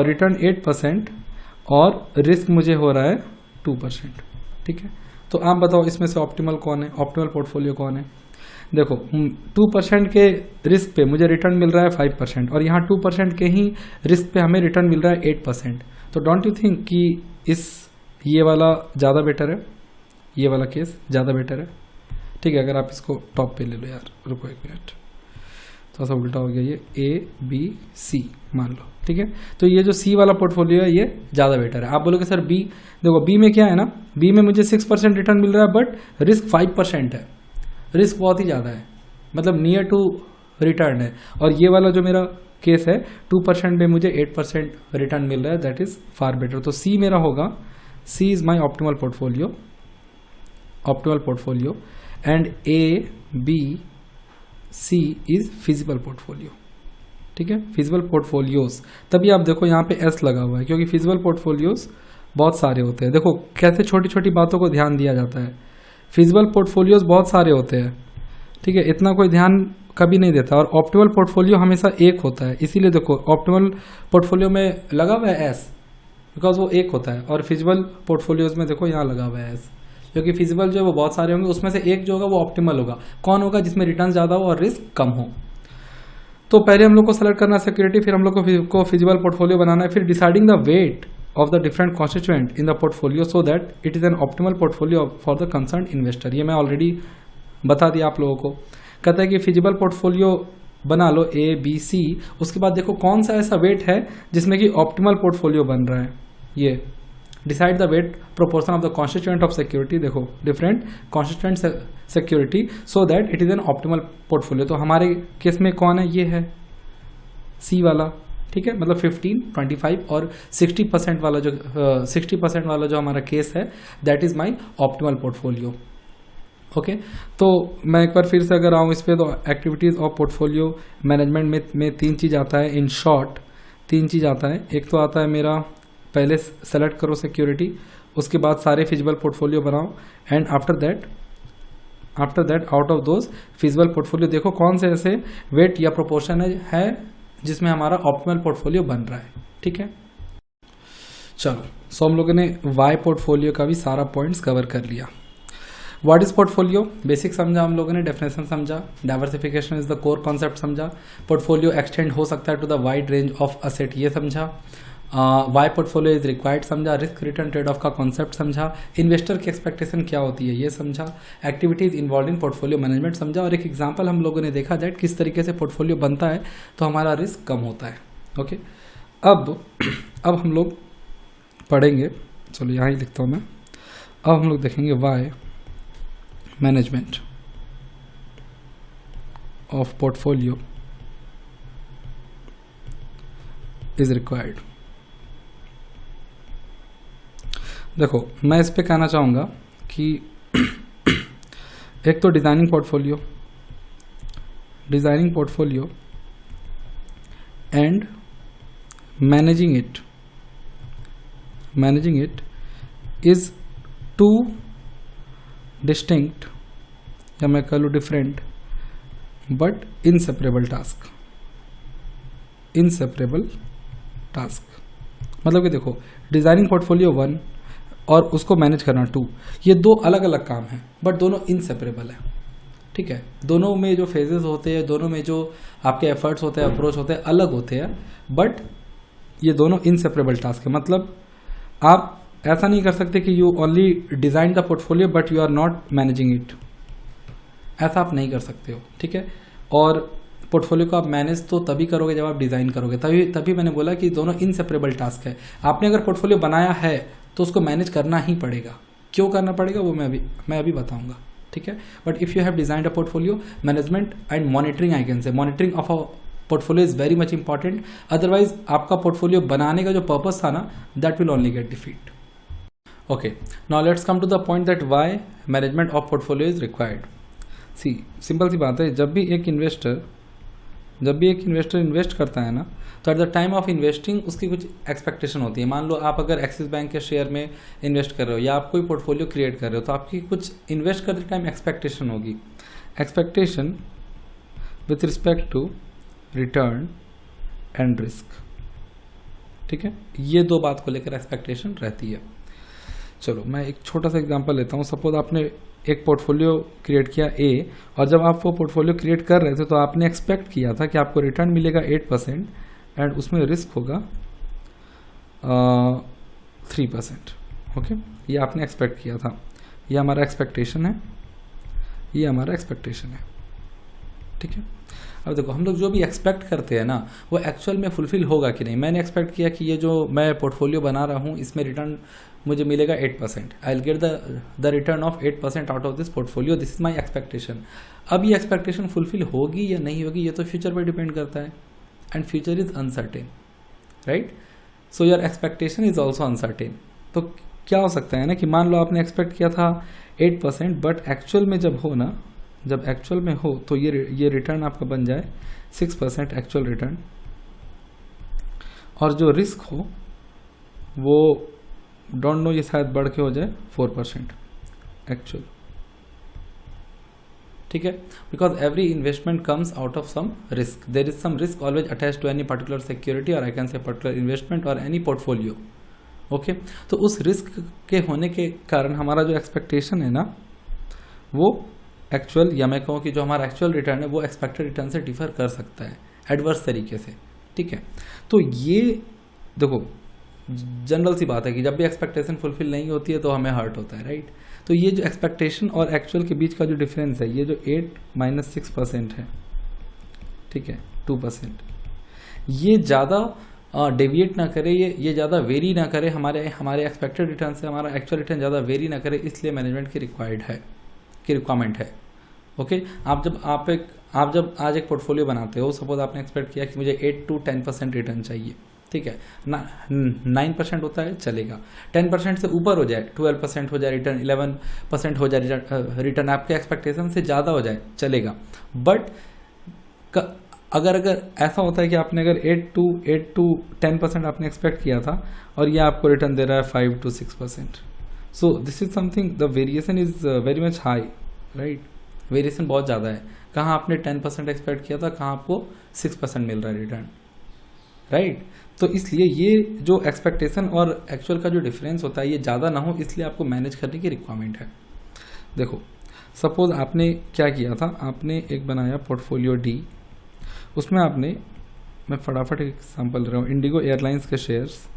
रिटर्न 8% और रिस्क मुझे हो रहा है 2%, ठीक है। तो आप बताओ इसमें से ऑप्टिमल कौन है, ऑप्टिमल पोर्टफोलियो कौन है? देखो 2% के रिस्क पे मुझे रिटर्न मिल रहा है 5% और यहाँ 2% के ही रिस्क पे हमें रिटर्न मिल रहा है 8%। तो डोंट यू थिंक कि ये वाला ज़्यादा बेटर है, ये वाला केस ज़्यादा बेटर है? ठीक है, अगर आप इसको टॉप पे ले लो यार, रुको एक मिनट, थोड़ा सा उल्टा हो गया, ये ABC मान लो, ठीक है। तो ये जो C वाला पोर्टफोलियो है ये ज़्यादा बेटर है। आप बोलोगे सर B, देखो B में क्या है ना, B में मुझे 6% रिटर्न मिल रहा है बट रिस्क 5% है, रिस्क बहुत ही ज़्यादा है, मतलब नियर टू रिटर्न है। और ये वाला जो मेरा केस है 2% में मुझे 8% रिटर्न मिल रहा है, दैट इज़ फार बेटर। तो C मेरा होगा, C is my optimal portfolio and ABC is feasible portfolio, ठीक है, फिजिबल पोर्टफोलियोज। तभी आप देखो यहाँ पे S लगा हुआ है क्योंकि फिजिबल पोर्टफोलियोज बहुत सारे होते हैं। देखो कैसे छोटी छोटी बातों को ध्यान दिया जाता है। फिजिबल पोर्टफोलियोज बहुत सारे होते हैं, ठीक है, इतना कोई ध्यान कभी नहीं देता, और ऑप्टिमल पोर्टफोलियो हमेशा एक होता है। इसीलिए देखो ऑप्टिमल पोर्टफोलियो में लगा हुआ है S, बिकॉज वो एक होता है। और फिजिबल पोर्टफोलियोज में देखो यहाँ लगा हुआ है एस, क्योंकि फिजिबल जो है वो बहुत सारे होंगे, उसमें से एक जो होगा वो ऑप्टिमल होगा। कौन होगा? जिसमें रिटर्न ज़्यादा हो और रिस्क कम हो। तो पहले हम लोग को सेलेक्ट करना है सिक्योरिटी, फिर हम लोग को फिजिबल पोर्टफोलियो बनाना है, फिर deciding the weight of the different constituent in the portfolio so that it is an optimal portfolio for the concern investor. ये मैं ऑलरेडी बता दिया आप लोगों को। कहता है कि फिजिबल पोर्टफोलियो बना लो ए बी सी, उसके बाद देखो कौन सा ऐसा वेट है जिसमें कि ऑप्टिमल पोर्टफोलियो बन रहा है। ये decide the weight proportion of the constituent of security, देखो different constituent security so that it is an optimal portfolio. तो हमारे केस में कौन है? ये है सी वाला, ठीक है, मतलब 15, 25 और 60% वाला जो 60% वाला जो हमारा केस है, that is my optimal portfolio. Okay, तो मैं एक बार फिर से अगर आऊँ इस पर, तो एक्टिविटीज ऑफ पोर्टफोलियो मैनेजमेंट में 3 चीज़ आता है। इन शॉर्ट 3 चीज़ आता है। एक तो आता है मेरा, पहले सेलेक्ट करो सिक्योरिटी, उसके बाद सारे फिजिबल पोर्टफोलियो बनाओ, and after that out of those feasible portfolio देखो कौन से ऐसे वेट या प्रोपोर्शन है जिसमें हमारा ऑप्टिमल पोर्टफोलियो बन रहा है। ठीक है, चलो, सो हम लोगों ने वाई पोर्टफोलियो का भी सारा पॉइंट्स कवर कर लिया। What is portfolio? बेसिक समझा हम लोगों ने, डेफिनेशन समझा, diversification is the core concept समझा, पोर्टफोलियो एक्सटेंड हो सकता है to the wide range of asset, ये समझा, वाई पोर्टफोलियो इज रिक्वायर्ड समझा, रिस्क रिटर्न ट्रेड ऑफ का कॉन्सेप्ट समझा, इन्वेस्टर की एक्सपेक्टेशन क्या होती है ये समझा, activities involve in portfolio management समझा, और एक एग्जांपल हम लोगों ने देखा दैट किस तरीके से पोर्टफोलियो बनता है तो हमारा रिस्क कम होता है। ओके, अब हम लोग पढ़ेंगे, चलो यहाँ ही लिखता हूँ मैं, अब हम लोग देखेंगे why management of portfolio is required. देखो, मैं इस पे कहना चाहूँगा कि एक तो designing portfolio and managing it is 2 distinct, या मैं कह लूँ डिफरेंट बट इनसेपरेबल टास्क। मतलब कि देखो, डिज़ाइनिंग पोर्टफोलियो 1 और उसको मैनेज करना 2, ये 2 अलग अलग काम हैं बट दोनों इनसेपरेबल है। ठीक है, दोनों में जो फेजेस होते हैं, दोनों में जो आपके एफर्ट्स होते हैं, अप्रोच होते हैं, अलग होते हैं, बट ये दोनों इनसेपरेबल टास्क है। मतलब आप ऐसा नहीं कर सकते कि you only design the portfolio but you are not managing it, ऐसा आप नहीं कर सकते हो। ठीक है, और पोर्टफोलियो को आप मैनेज तो तभी करोगे जब आप डिज़ाइन करोगे, तभी मैंने बोला कि दोनों इनसेपरेबल टास्क है। आपने अगर पोर्टफोलियो बनाया है तो उसको मैनेज करना ही पड़ेगा। क्यों करना पड़ेगा वो मैं अभी बताऊंगा। ठीक है, but if you have designed a portfolio, management and monitoring, I can say monitoring of a portfolio is very much important, otherwise आपका पोर्टफोलियो बनाने का जो पर्पस था ना, that will only get defeat. Okay, now let's come to the point that why management of portfolio is required. See, simple सी बात है, जब भी एक इन्वेस्टर इन्वेस्ट करता है ना, तो at the time of investing उसकी कुछ एक्सपेक्टेशन होती है। मान लो आप अगर एक्सिस बैंक के शेयर में इन्वेस्ट कर रहे हो या आप कोई पोर्टफोलियो क्रिएट कर रहे हो, तो आपकी कुछ इन्वेस्ट करते टाइम एक्सपेक्टेशन होगी, expectation with respect to return and risk. ठीक है, ये 2 बात को लेकर एक्सपेक्टेशन रहती है। चलो, मैं एक छोटा सा एग्जांपल लेता हूँ। सपोज आपने एक पोर्टफोलियो क्रिएट किया ए, और जब आप वो पोर्टफोलियो क्रिएट कर रहे थे तो आपने एक्सपेक्ट किया था कि आपको रिटर्न मिलेगा 8% एंड उसमें रिस्क होगा 3%। ओके, ये आपने एक्सपेक्ट किया था, ये हमारा एक्सपेक्टेशन है, ठीक है। अब देखो, हम लोग जो भी एक्सपेक्ट करते हैं ना, वो एक्चुअल में फुलफिल होगा कि नहीं। मैंने एक्सपेक्ट किया कि ये जो मैं पोर्टफोलियो बना रहा हूँ इसमें रिटर्न मुझे मिलेगा 8%, I will get the return of 8% out of this portfolio, this is my expectation. अब ये एक्सपेक्टेशन फुलफिल होगी या नहीं होगी, ये तो फ्यूचर पर डिपेंड करता है, and future is uncertain, right. So your expectation is also uncertain. तो क्या हो सकता है ना कि मान लो आपने एक्सपेक्ट किया था 8%, बट एक्चुअल में जब एक्चुअल में हो तो ये रिटर्न आपका बन जाए 6% एक्चुअल रिटर्न, और जो रिस्क हो वो डोंट नो, ये शायद बढ़ के हो जाए 4% एक्चुअल। ठीक है, because every investment comes out of some risk, there is some risk always attach to any particular security, और I can say particular investment और एनी पोर्टफोलियो। ओके, तो उस रिस्क के होने के कारण हमारा जो एक्सपेक्टेशन है ना, वो एक्चुअल, या मैं कहूँ कि जो हमारा एक्चुअल रिटर्न है वो एक्सपेक्टेड रिटर्न से डिफर कर सकता है एडवर्स तरीके से। ठीक है, तो ये देखो जनरल सी बात है कि जब भी एक्सपेक्टेशन फुलफिल नहीं होती है तो हमें हर्ट होता है, राइट। तो ये जो एक्सपेक्टेशन और एक्चुअल के बीच का जो डिफरेंस है, ये जो 8 - 6% है, ठीक है, 2%, ये ज़्यादा डेविएट ना करे, ये ज़्यादा वेरी ना करे हमारे एक्सपेक्टेड रिटर्न से, हमारा एक्चुअल रिटर्न ज़्यादा वेरी ना करे, इसलिए मैनेजमेंट की रिक्वायरमेंट है। ओके, आप जब आज एक पोर्टफोलियो बनाते हो, सपोज आपने एक्सपेक्ट किया कि मुझे 8 to 10% रिटर्न चाहिए, ठीक है, 9% होता है चलेगा, 10% से ऊपर हो जाए, 12% हो जाए रिटर्न, 11% हो जाए रिटर्न, आपके एक्सपेक्टेशन से ज़्यादा हो जाए चलेगा। बट अगर ऐसा होता है कि आपने अगर 8 to 10% आपने एक्सपेक्ट किया था और ये आपको रिटर्न दे रहा है 5 to 6%, so this is something, the variation is very much high, right. Variation बहुत ज़्यादा है, कहाँ आपने 10% एक्सपेक्ट किया था, कहाँ आपको 6% मिल रहा है रिटर्न, राइट। तो इसलिए ये जो एक्सपेक्टेशन और एक्चुअल का जो डिफरेंस होता है ये ज़्यादा ना हो, इसलिए आपको मैनेज करने की रिक्वायरमेंट है। देखो सपोज आपने क्या किया था, आपने एक बनाया पोर्टफोलियो डी, उसमें आपने, मैं फटाफट एक एग्जाम्पल दे रहा हूँ, इंडिगो एयरलाइंस के शेयर्स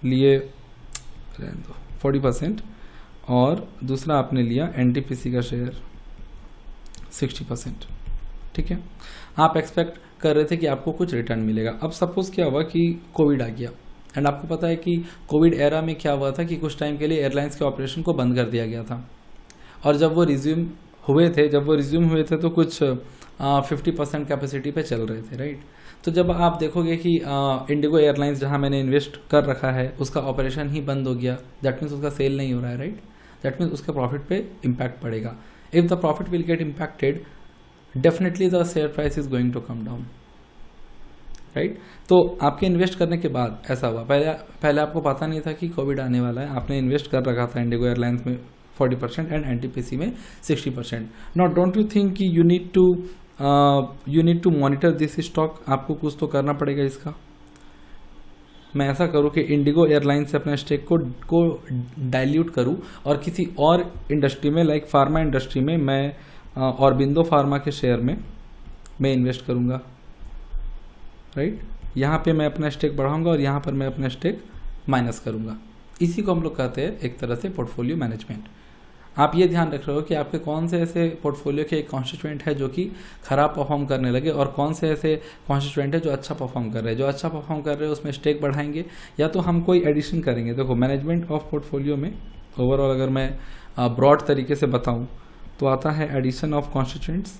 लिए 40% और दूसरा आपने लिया एनटीपीसी का शेयर 60%, ठीक है। आप एक्सपेक्ट कर रहे थे कि आपको कुछ रिटर्न मिलेगा। अब सपोज क्या हुआ कि कोविड आ गया, एंड आपको पता है कि कोविड एरा में क्या हुआ था कि कुछ टाइम के लिए एयरलाइंस के ऑपरेशन को बंद कर दिया गया था, और जब वो रिज्यूम हुए थे तो कुछ 50% कैपेसिटी पे चल रहे थे, राइट। तो जब आप देखोगे कि इंडिगो एयरलाइंस जहां मैंने इन्वेस्ट कर रखा है उसका ऑपरेशन ही बंद हो गया, दैट मीन्स उसका सेल नहीं हो रहा है, राइट। दैट मीन्स उसके प्रॉफिट पे इम्पैक्ट पड़ेगा। If the profit will get impacted, definitely the share price is going to come down, right. तो आपके इन्वेस्ट करने के बाद ऐसा हुआ, पहले आपको पता नहीं था कि कोविड आने वाला है, आपने इन्वेस्ट कर रखा था इंडिगो एयरलाइंस में 40% एंड एनटीपीसी में 60%। नाउ डोंट यू थिंक कि you need to monitor this stock, आपको कुछ तो करना पड़ेगा इसका। मैं ऐसा करूं कि इंडिगो एयरलाइंस से अपने स्टेक को डाइल्यूट करूं और किसी और इंडस्ट्री में, लाइक फार्मा इंडस्ट्री में, मैं ऑरबिंदो फार्मा के शेयर में मैं इन्वेस्ट करूंगा, राइट। यहाँ पे मैं अपना स्टेक बढ़ाऊंगा और यहाँ पर मैं अपना स्टेक माइनस करूंगा। इसी को हम लोग कहते हैं एक तरह से पोर्टफोलियो मैनेजमेंट। आप ये ध्यान रख रहे हो कि आपके कौन से ऐसे पोर्टफोलियो के कॉन्स्टिट्यूएंट है जो कि खराब परफॉर्म करने लगे और कौन से ऐसे कॉन्स्टिट्यूएंट है जो अच्छा परफॉर्म कर रहे हैं। जो अच्छा परफॉर्म कर रहे हैं उसमें स्टेक बढ़ाएंगे या तो हम कोई एडिशन करेंगे। देखो मैनेजमेंट ऑफ पोर्टफोलियो में ओवरऑल अगर मैं ब्रॉड तरीके से बताऊं तो आता है एडिशन ऑफ कॉन्स्टिट्यूएंट्स,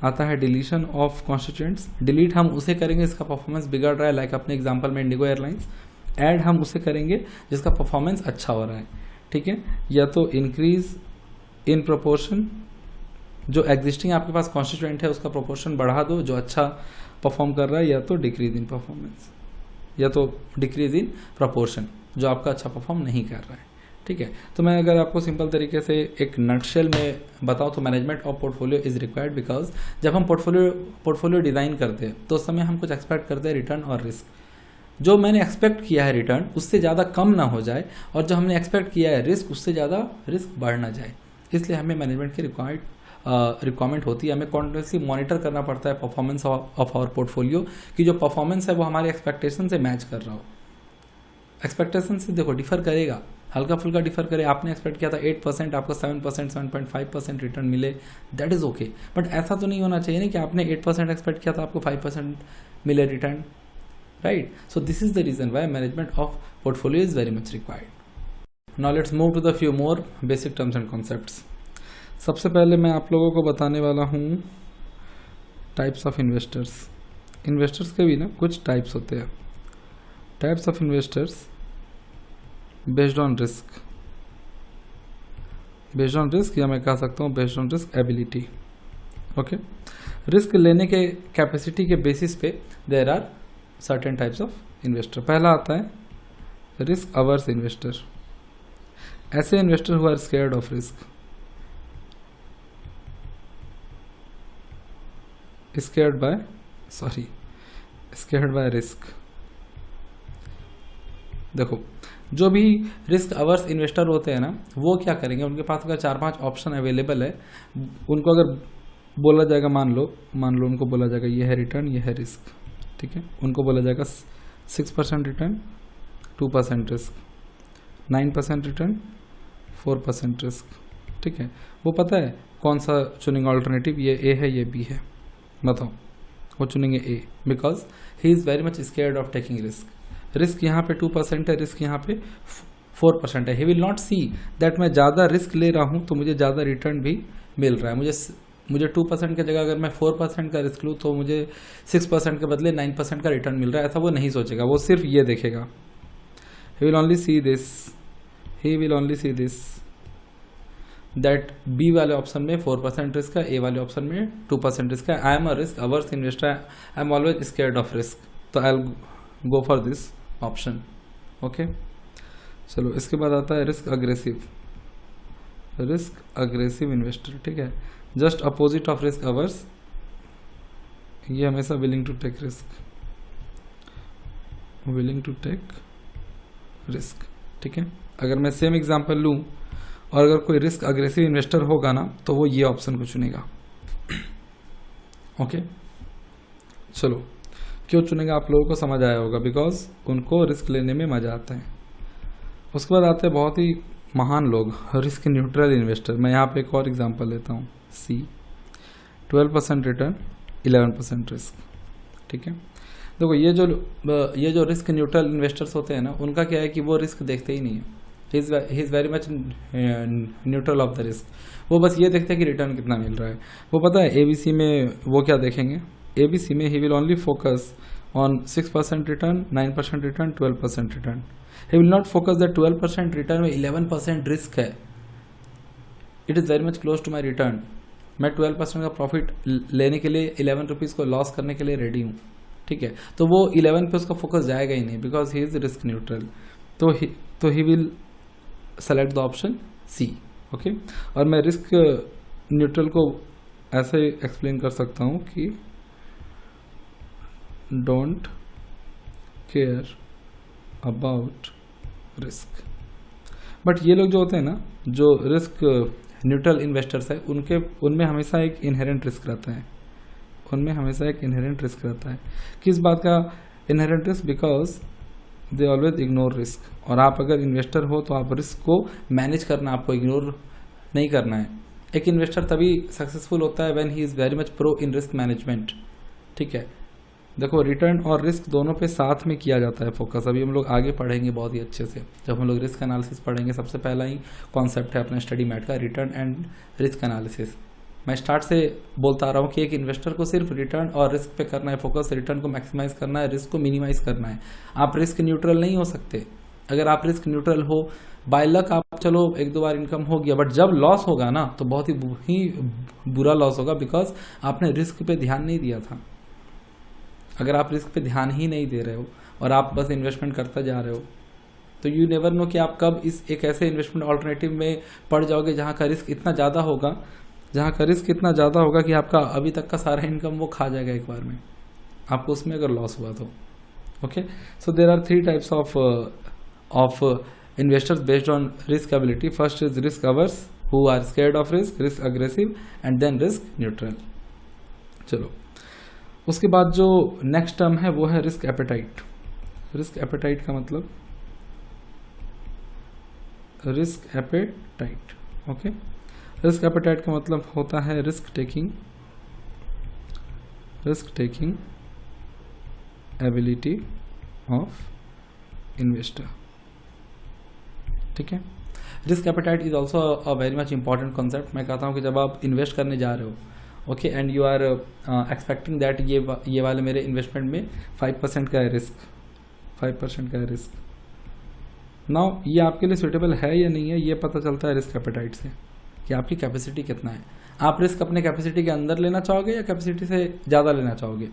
आता है डिलीशन ऑफ कॉन्स्टिट्यूएंट्स। डिलीट हम उसे करेंगे जिसका परफॉर्मेंस बिगड़ रहा है, लाइक अपने एग्जांपल में इंडिगो एयरलाइंस। ऐड हम उसे करेंगे जिसका परफॉर्मेंस अच्छा हो रहा है, ठीक है। या तो इंक्रीज इन प्रोपोर्शन, जो एग्जिस्टिंग आपके पास कॉन्स्टिट्यूएंट है उसका प्रोपोर्शन बढ़ा दो जो अच्छा परफॉर्म कर रहा है, या तो डिक्रीज इन परफॉर्मेंस, या तो डिक्रीज इन प्रोपोर्शन जो आपका अच्छा परफॉर्म नहीं कर रहा है, ठीक है। तो मैं अगर आपको सिंपल तरीके से एक नटशेल में बताऊं तो management of portfolio is required because जब हम पोर्टफोलियो डिजाइन करते हैं तो उस समय हम कुछ एक्सपेक्ट करते हैं रिटर्न और रिस्क। जो मैंने एक्सपेक्ट किया है रिटर्न उससे ज़्यादा कम ना हो जाए और जो हमने एक्सपेक्ट किया है रिस्क उससे ज़्यादा रिस्क बढ़ ना जाए, इसलिए हमें मैनेजमेंट की रिक्वायरमेंट होती है। हमें कॉन्टिन्यूसली मॉनिटर करना पड़ता है परफॉर्मेंस ऑफ आवर पोर्टफोलियो की जो परफॉर्मेंस है वो हमारे एक्सपेक्टेशन से मैच कर रहा हो। एक्सपेक्टेशन से देखो डिफर करेगा, हल्का फुल्का डिफर करे। आपने एक्सपेक्ट किया था 8%, आपको 7%, 7.5% रिटर्न मिले, दैट इज ओके। बट ऐसा तो नहीं होना चाहिए ना कि आपने 8% एक्सपेक्ट किया था आपको 5% मिले return, right. So this is the reason why management of portfolio is very much required. Now let's move to the few more basic terms and concepts. सबसे पहले मैं आप लोगों को बताने वाला हूँ टाइप्स ऑफ इन्वेस्टर्स। इन्वेस्टर्स के भी ना कुछ टाइप्स होते हैं। Types of investors based on risk, या मैं कह सकता हूँ based on risk ability, okay. Risk लेने के कैपेसिटी के बेसिस पे there are certain types of investor. पहला आता है रिस्क अवर्स इन्वेस्टर, ऐसे investor who are scared of risk, scared by risk. देखो जो भी रिस्क अवर्स इन्वेस्टर होते हैं ना, वो क्या करेंगे, उनके पास अगर 4-5 ऑप्शन अवेलेबल है, उनको अगर बोला जाएगा, मान लो उनको बोला जाएगा ये है रिटर्न, ये है रिस्क, ठीक है, उनको बोला जाएगा 6% रिटर्न, 2% रिस्क, 9% रिटर्न, 4% रिस्क, ठीक है, वो पता है कौन सा चुनेंगे ऑल्टरनेटिव, ये ए है, ये बी है, बताओ, वो चुनेंगे A, because he is very much scared of taking risk. Risk यहाँ पे 2% है, रिस्क यहाँ पे 4% है। He will not see that मैं ज़्यादा रिस्क ले रहा हूँ तो मुझे ज़्यादा रिटर्न भी मिल रहा है। मुझे 2% की जगह अगर मैं 4% का रिस्क लूँ तो मुझे 6% के बदले 9% का रिटर्न मिल रहा है, ऐसा वो नहीं सोचेगा, वो सिर्फ ये देखेगा। He will only see this that B वाले ऑप्शन में 4% रिस्क है, ए वाले ऑप्शन में 2% रिस्क है। I am a risk averse investor, I am always scared of risk, तो I will go for this option. Okay, चलो इसके बाद आता है रिस्क अग्रेसिव इन्वेस्टर, ठीक है, just opposite of risk averse, ये हमेशा विलिंग टू टेक रिस्क, ठीक है। अगर मैं सेम एग्जांपल लूं और अगर कोई रिस्क अग्रेसिव इन्वेस्टर होगा ना तो वो ये ऑप्शन को चुनेगा। ओके, चलो क्यों चुनेगा आप लोगों को समझ आया होगा, बिकॉज उनको रिस्क लेने में मजा आता है। उसके बाद आते हैं बहुत ही महान लोग, रिस्क न्यूट्रल इन्वेस्टर। मैं यहाँ पे एक और एग्जांपल लेता हूँ, सी 12% रिटर्न, 11% रिस्क, ठीक है। देखो ये जो रिस्क न्यूट्रल इन्वेस्टर्स होते हैं ना, उनका क्या है कि वो रिस्क देखते ही नहीं है। ही is very much neutral of the risk. वो बस ये देखते हैं कि रिटर्न कितना मिल रहा है। वो पता है ABC में वो क्या देखेंगे, ABC में he will only focus on 6% return, 9% return, 12% return. He will not focus the 12% return में 11% रिस्क है। It is very much close to my return. मैं 12% का प्रॉफिट लेने के लिए 11 रुपीज़ को लॉस करने के लिए रेडी हूँ, ठीक है। तो वो 11 पे उसका फोकस जाएगा ही नहीं, because he is risk neutral. तो he will select the option C. Okay, और मैं रिस्क न्यूट्रल को ऐसे एक्सप्लेन कर सकता हूँ कि don't care about risk. But ये लोग जो होते हैं ना, जो रिस्क न्यूट्रल इन्वेस्टर्स है, उनमें हमेशा एक इनहेरेंट रिस्क रहता है। किस बात का inherent risk? Because they always ignore risk. और आप अगर इन्वेस्टर हो तो आप रिस्क को मैनेज करना, आपको इग्नोर नहीं करना है। एक इन्वेस्टर तभी सक्सेसफुल होता है when he is very much pro in risk management, ठीक है। देखो, रिटर्न और रिस्क दोनों पे साथ में किया जाता है फोकस। अभी हम लोग आगे पढ़ेंगे बहुत ही अच्छे से। जब हम लोग रिस्क एनालिसिस पढ़ेंगे, सबसे पहला ही कॉन्सेप्ट है अपने स्टडी मैट का, रिटर्न एंड रिस्क एनालिसिस। मैं स्टार्ट से बोलता आ रहा हूँ कि एक इन्वेस्टर को सिर्फ रिटर्न और रिस्क पे करना है फोकस। रिटर्न को मैक्सिमाइज करना है, रिस्क को मिनिमाइज करना है। आप रिस्क न्यूट्रल नहीं हो सकते। अगर आप रिस्क न्यूट्रल हो, बाय लक आप चलो 1-2 बार इनकम हो गया, बट जब लॉस होगा ना तो बहुत ही बुरा लॉस होगा, बिकॉज आपने रिस्क पे ध्यान नहीं दिया था। अगर आप रिस्क पे ध्यान ही नहीं दे रहे हो और आप बस इन्वेस्टमेंट करते जा रहे हो, तो यू नेवर नो कि आप कब एक ऐसे इन्वेस्टमेंट ऑल्टरनेटिव में पड़ जाओगे जहाँ का रिस्क इतना ज़्यादा होगा कि आपका अभी तक का सारा इनकम वो खा जाएगा एक बार में, आपको उसमें अगर लॉस हुआ तो। Okay, so there are 3 types of investors based on risk ability. First is risk averse who are scared of risk aggressive, and then risk neutral. चलो, उसके बाद जो नेक्स्ट टर्म है वो है रिस्क एपेटाइट। रिस्क एपेटाइट का मतलब okay, risk appetite का मतलब होता है risk taking ability of investor, ठीक है। Risk appetite is also a very much important concept. मैं कहता हूँ कि जब आप इन्वेस्ट करने जा रहे हो, okay, and you are expecting that ये वाले मेरे इन्वेस्टमेंट में 5% का है रिस्क, नाउ ये आपके लिए सुटेबल है या नहीं है, ये पता चलता है रिस्क एपेटाइट से कि आपकी कैपेसिटी कितना है। आप रिस्क अपने कैपेसिटी के अंदर लेना चाहोगे या कैपेसिटी से ज़्यादा लेना चाहोगे?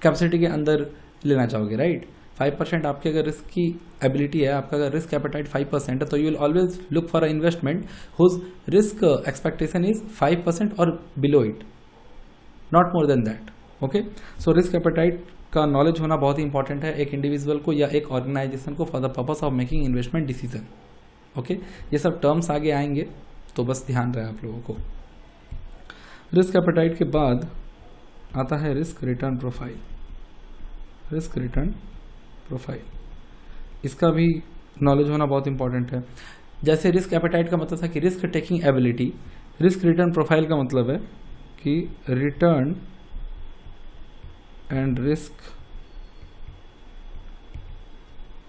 कैपेसिटी के अंदर लेना चाहोगे, राइट। 5% आपकी अगर रिस्क की एबिलिटी है, आपका अगर रिस्क एपेटाइट 5% है, तो you will always look for a investment whose risk expectation is 5% और below it, not more than that. Okay, so risk appetite का नॉलेज होना बहुत ही इंपॉर्टेंट है एक इंडिविजुअल को या एक ऑर्गेनाइजेशन को for the purpose of making investment decision. Okay, ये सब टर्म्स आगे आएंगे तो बस ध्यान रहे आप लोगों को। रिस्क एपेटाइट के बाद आता है risk return profile. Risk return profile, इसका भी नॉलेज होना बहुत इंपॉर्टेंट है। जैसे रिस्क एपेटाइट का मतलब था कि risk taking ability, risk return profile का मतलब है कि return and risk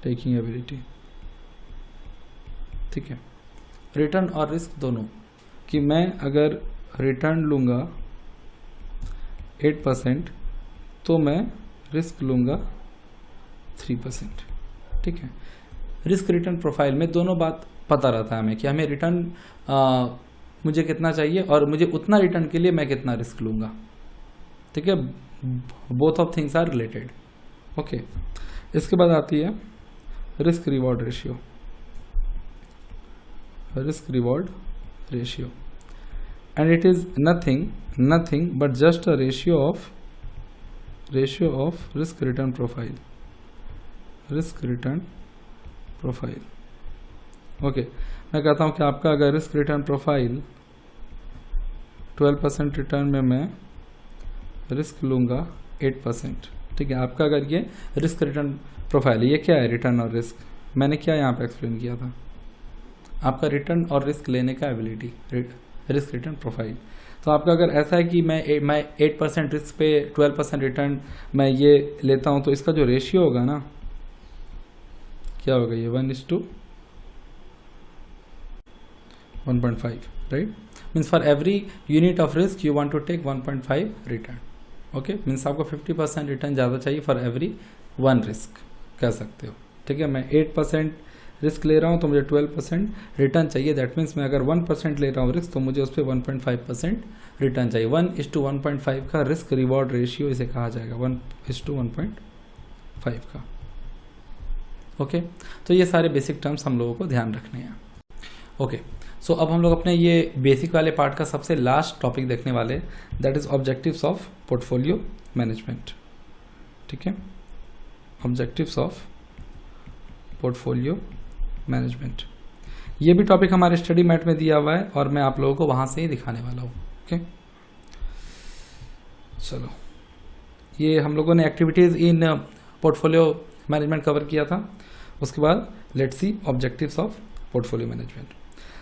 taking ability. ठीक है, रिटर्न और रिस्क दोनों, कि मैं अगर रिटर्न लूंगा 8% तो मैं रिस्क लूंगा 3%। ठीक है, रिस्क रिटर्न प्रोफाइल में दोनों बात पता रहता है हमें कि हमें रिटर्न मुझे कितना चाहिए और मुझे उतना रिटर्न के लिए मैं कितना रिस्क लूंगा। ठीक है, both of things are related. Okay, इसके बाद आती है risk reward ratio. Risk reward ratio, and it is nothing but just a ratio of risk return profile. Risk return profile, okay, मैं कहता हूं कि आपका अगर रिस्क रिटर्न प्रोफाइल 12% रिटर्न में मैं रिस्क लूंगा 8%। ठीक है, आपका अगर ये रिस्क रिटर्न प्रोफाइल है, ये क्या है रिटर्न और रिस्क, मैंने क्या यहाँ पे एक्सप्लेन किया था, आपका रिटर्न और रिस्क लेने का एबिलिटी, रिस्क रिटर्न प्रोफाइल। तो आपका अगर ऐसा है कि मैं 8% रिस्क पे 12% रिटर्न मैं ये लेता हूं, तो इसका जो रेशियो होगा ना, क्या होगा, ये 1:1.5, right. Means for every unit of risk you want to take 1.5 return. Okay, means आपको 50% रिटर्न ज़्यादा चाहिए फॉर एवरी 1 रिस्क, कह सकते हो। ठीक है, मैं 8% रिस्क ले रहा हूँ तो मुझे 12% रिटर्न चाहिए। दैट मीन्स मैं अगर 1% ले रहा हूँ रिस्क तो मुझे उस पर 1.5% रिटर्न चाहिए। 1:1.5 का रिस्क रिवॉर्ड रेशियो इसे कहा जाएगा, 1:1.5 का। ओके, तो ये सारे बेसिक टर्म्स हम लोगों को ध्यान रखने हैं। ओके, सो अब हम लोग अपने ये बेसिक वाले पार्ट का सबसे लास्ट टॉपिक देखने वाले, that is objectives of portfolio management. ठीक है, ऑब्जेक्टिव्स ऑफ पोर्टफोलियो मैनेजमेंट, ये भी टॉपिक हमारे स्टडी मैट में दिया हुआ है और मैं आप लोगों को वहां से ही दिखाने वाला हूँ। ओके, चलो, ये हम लोगों ने activities in portfolio management cover किया था। उसके बाद let's see objectives of portfolio management.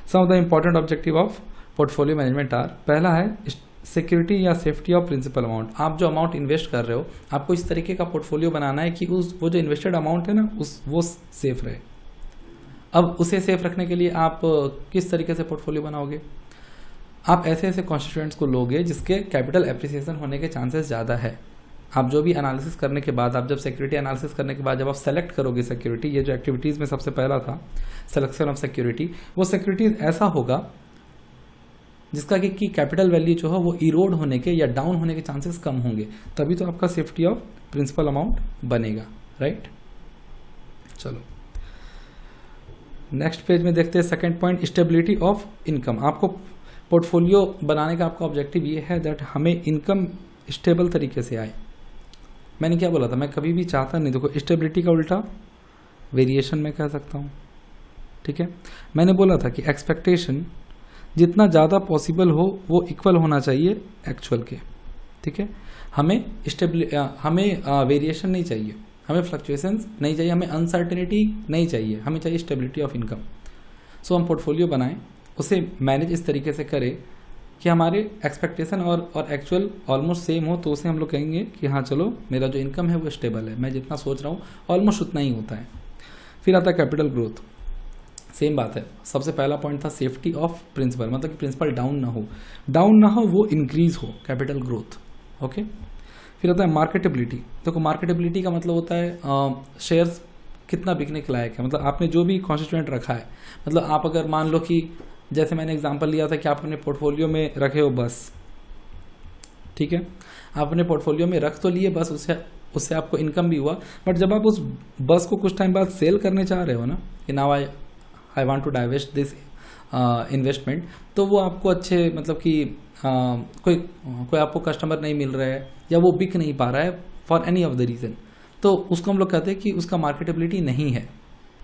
Some of the important objective of portfolio management are, पहला है सिक्योरिटी या सेफ्टी ऑफ प्रिंसिपल अमाउंट। आप जो अमाउंट इन्वेस्ट कर रहे हो, आपको इस तरीके का पोर्टफोलियो बनाना है कि वो जो इन्वेस्टेड अमाउंट है ना, वो सेफ रहे। अब उसे सेफ रखने के लिए आप किस तरीके से पोर्टफोलियो बनाओगे, आप ऐसे ऐसे कॉन्स्टिट्यूएंट्स को लोगे जिसके कैपिटल एप्रिसिएशन होने के चांसेस ज़्यादा है। आप जो भी एनालिसिस करने के बाद, आप जब सिक्योरिटी एनालिसिस करने के बाद जब आप सेलेक्ट करोगे सिक्योरिटी, ये जो एक्टिविटीज़ में सबसे पहला था सिलेक्शन ऑफ सिक्योरिटी, वो सिक्योरिटीज ऐसा होगा जिसका कि कैपिटल वैल्यू जो है वो इरोड होने के या डाउन होने के चांसेस कम होंगे, तभी तो आपका सेफ्टी ऑफ प्रिंसिपल अमाउंट बनेगा, राइट। चलो नेक्स्ट पेज में देखते हैं second point, stability of income. आपको पोर्टफोलियो बनाने का आपका ऑब्जेक्टिव ये है दैट हमें इनकम स्टेबल तरीके से आए। मैंने क्या बोला था, मैं कभी भी चाहता नहीं, देखो स्टेबिलिटी का उल्टा वेरिएशन में कह सकता हूँ। ठीक है, मैंने बोला था कि एक्सपेक्टेशन जितना ज़्यादा पॉसिबल हो वो इक्वल होना चाहिए एक्चुअल के। ठीक है, हमें वेरिएशन नहीं चाहिए, हमें फ्लक्चुएशंस नहीं चाहिए, हमें अनसर्टेनिटी नहीं चाहिए, हमें चाहिए स्टेबिलिटी ऑफ इनकम। सो हम पोर्टफोलियो बनाएं, उसे मैनेज इस तरीके से करें कि हमारे एक्सपेक्टेशन और एक्चुअल ऑलमोस्ट सेम हो, तो उसे हम लोग कहेंगे कि हाँ चलो मेरा जो इनकम है वो स्टेबल है, मैं जितना सोच रहा हूँ ऑलमोस्ट उतना ही होता है। फिर आता है कैपिटल ग्रोथ, सेम बात है। सबसे पहला पॉइंट था सेफ्टी ऑफ प्रिंसिपल, मतलब कि प्रिंसिपल डाउन ना हो वो इंक्रीज हो, कैपिटल ग्रोथ। ओके, फिर आता है मार्केटेबिलिटी। देखो मार्केटेबिलिटी का मतलब होता है शेयर्स कितना बिकने के लायक है, मतलब आपने जो भी कॉन्स्टिट्यूएंट रखा है, मतलब आप अगर मान लो कि जैसे मैंने एग्जांपल लिया था कि आप अपने पोर्टफोलियो में रखे हो बस, ठीक है, आप अपने पोर्टफोलियो में रख तो लिए बस, उससे आपको इनकम भी हुआ, बट जब आप उस बस को कुछ टाइम बाद सेल करने चाह रहे हो ना कि now I want to divest this investment, तो वो आपको अच्छे मतलब कि कोई आपको कस्टमर नहीं मिल रहा है या वो बिक नहीं पा रहा है for any of the reason, तो उसको हम लोग कहते हैं कि उसका मार्केटेबिलिटी नहीं है,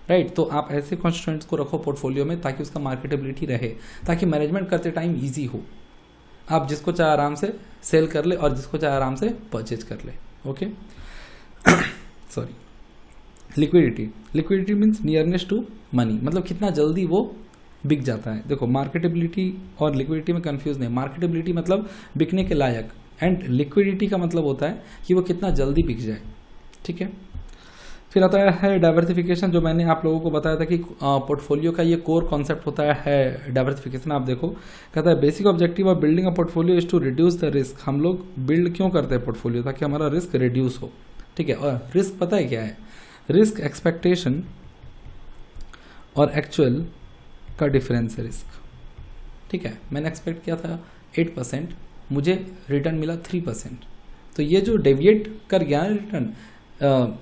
राइट। तो आप ऐसे कॉन्स्टिट्यूएंट्स को रखो पोर्टफोलियो में ताकि उसका मार्केटेबिलिटी रहे, ताकि मैनेजमेंट करते टाइम ईजी हो, आप जिसको चाहे आराम से सेल कर ले और जिसको चाहे आराम से परचेज कर ले। Okay sorry. Liquidity means nearness to money, मतलब कितना जल्दी वो बिक जाता है। देखो मार्केटेबिलिटी और लिक्विडिटी में कंफ्यूज नहीं, मार्केटेबिलिटी मतलब बिकने के लायक, एंड लिक्विडिटी का मतलब होता है कि वो कितना जल्दी बिक जाए, ठीक है। फिर आता है डाइवर्सिफिकेशन, जो मैंने आप लोगों को बताया था कि पोर्टफोलियो का ये कोर कॉन्सेप्ट होता है डाइवर्सिफिकेशन। आप देखो कहता है basic objective of building a portfolio is to reduce the risk. हम लोग बिल्ड क्यों करते हैं पोर्टफोलियो, ताकि हमारा रिस्क रिड्यूस हो, ठीक है। और रिस्क पता है क्या है, रिस्क एक्सपेक्टेशन और एक्चुअल का डिफरेंस है रिस्क, ठीक है। मैंने एक्सपेक्ट किया था 8%, मुझे रिटर्न मिला 3%, तो ये जो डेविएट कर गया return,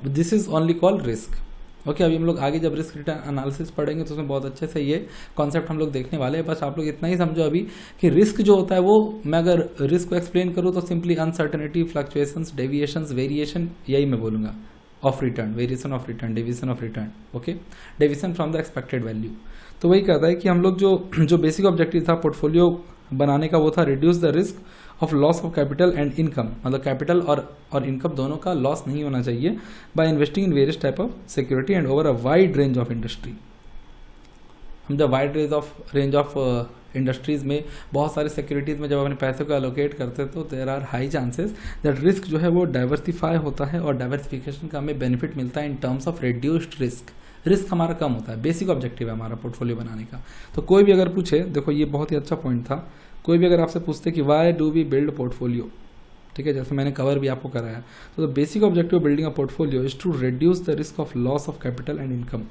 this is only called risk. Okay, अभी हम लोग आगे जब रिस्क रिटर्न एनालिसिस पढ़ेंगे तो उसमें बहुत अच्छे से ये कॉन्सेप्ट हम लोग देखने वाले हैं। बस आप लोग इतना ही समझो अभी कि रिस्क जो होता है वो, मैं अगर रिस्क को एक्सप्लेन करूँ तो simply uncertainty, fluctuations, deviations, variation, यही मैं बोलूँगा of return, variation of return, deviation of return, okay, deviation from the expected value. तो वही कहता है कि हम लोग जो बेसिक ऑब्जेक्टिव था पोर्टफोलियो बनाने का वो था reduce the risk of loss of capital and income, मतलब कैपिटल और इनकम दोनों का लॉस नहीं होना चाहिए by investing in various type of security and over a wide range of industry. हम जब वाइड रेंज ऑफ इंडस्ट्रीज में बहुत सारे सिक्योरिटीज में जब अपने पैसे को एलोकेट करते हैं तो there are high chances that risk जो है वो डाइवर्सिफाई होता है, और डाइवर्सिफिकेशन का हमें बेनिफिट मिलता है in terms of reduced risk. Risk हमारा कम होता है, बेसिक ऑब्जेक्टिव है हमारा पोर्टफोलियो बनाने का। तो कोई भी अगर पूछे, देखो ये बहुत ही अच्छा पॉइंट था, कोई भी अगर आपसे पूछते कि why do we build portfolio, ठीक है, जैसे मैंने कवर भी आपको कराया, तो the basic objective of building a portfolio is to reduce the risk of loss of capital and income.